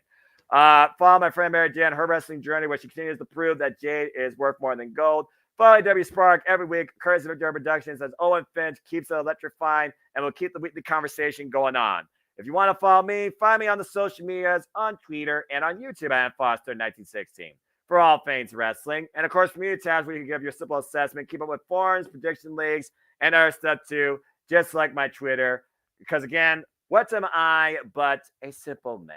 Follow my friend Mary Jan, her wrestling journey, where she continues to prove that Jade is worth more than gold. Follow W Spark every week. Courtesy of Victor Productions as Owen Finch keeps it electrifying and will keep the weekly conversation going on. If you want to follow me, find me on the social medias, on Twitter, and on YouTube at Foster1916 for all things wrestling. And of course, community tabs where you can give your simple assessment, keep up with forums, prediction leagues, and other stuff too, just like my Twitter. Because again, what am I but a simple man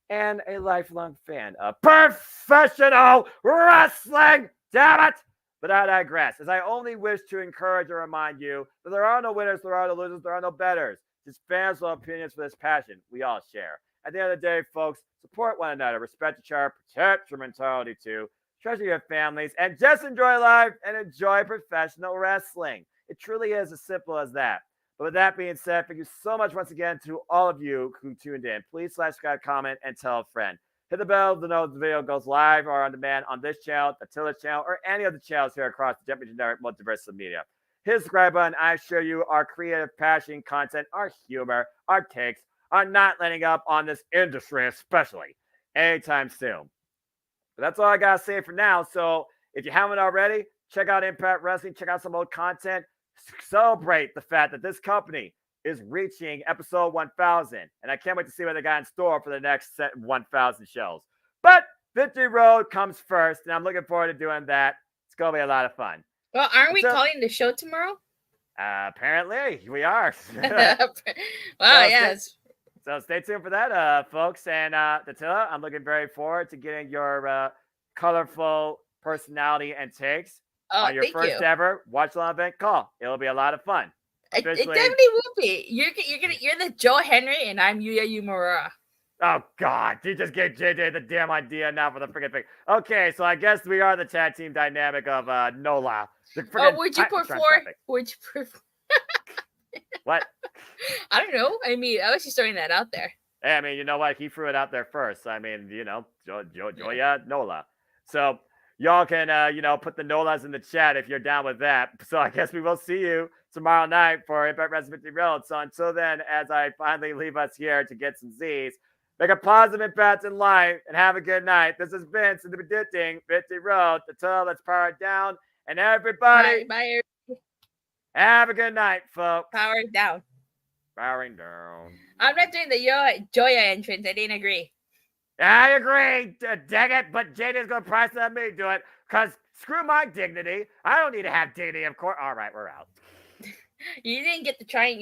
and a lifelong fan of professional wrestling? Damn it! But I digress, as I only wish to encourage and remind you that there are no winners, there are no losers, there are no betters. Just fans with opinions for this passion we all share. At the end of the day, folks, support one another, respect each other, protect your mentality too, treasure your families, and just enjoy life and enjoy professional wrestling. It truly is as simple as that. But with that being said, thank you so much once again to all of you who tuned in. Please subscribe, comment, and tell a friend. Hit the bell to know the video goes live or on demand on this channel, the Tilla channel, or any of the channels here across the Jumping Generic Multiverse of Media. Hit the subscribe button. I assure you our creative passion, content, our humor, our takes are not letting up on this industry, especially anytime soon. But that's all I got to say for now. So if you haven't already, check out Impact Wrestling. Check out some old content. Celebrate the fact that this company is reaching episode 1000. And I can't wait to see what they got in store for the next 1000 shows. But Victory Road comes first, and I'm looking forward to doing that. It's going to be a lot of fun. Well, aren't we calling the show tomorrow? Apparently, we are. Wow, yes. So stay tuned for that, folks. And Tatilla, I'm looking very forward to getting your colorful personality and takes on your first ever Watch Long Event call. It'll be a lot of fun. It definitely will be. You're the Joe Henry, and I'm Yuya Uemura. Oh God! You just gave JJ the damn idea now for the freaking thing. Okay, so I guess we are the tag team dynamic of Nola. Would you prefer? What? I don't know. I mean, I was just throwing that out there. Hey, I mean, you know what? He threw it out there first. I mean, Joya Nola. So y'all can put the Nolas in the chat if you're down with that. So I guess we will see you tomorrow night for Impact Wrestling Victory Road. So until then, as I finally leave us here to get some Z's, make a positive impact in life and have a good night. This has been the predicting Victory Road. Let's power it down. And everybody, bye. Have a good night, folks. Power it down. Powering down. I'm not doing the Joya entrance. I didn't agree. I agree. Dang it. But JD's going to price let me do it because screw my dignity. I don't need to have dignity, of course. All right, we're out. You didn't get to try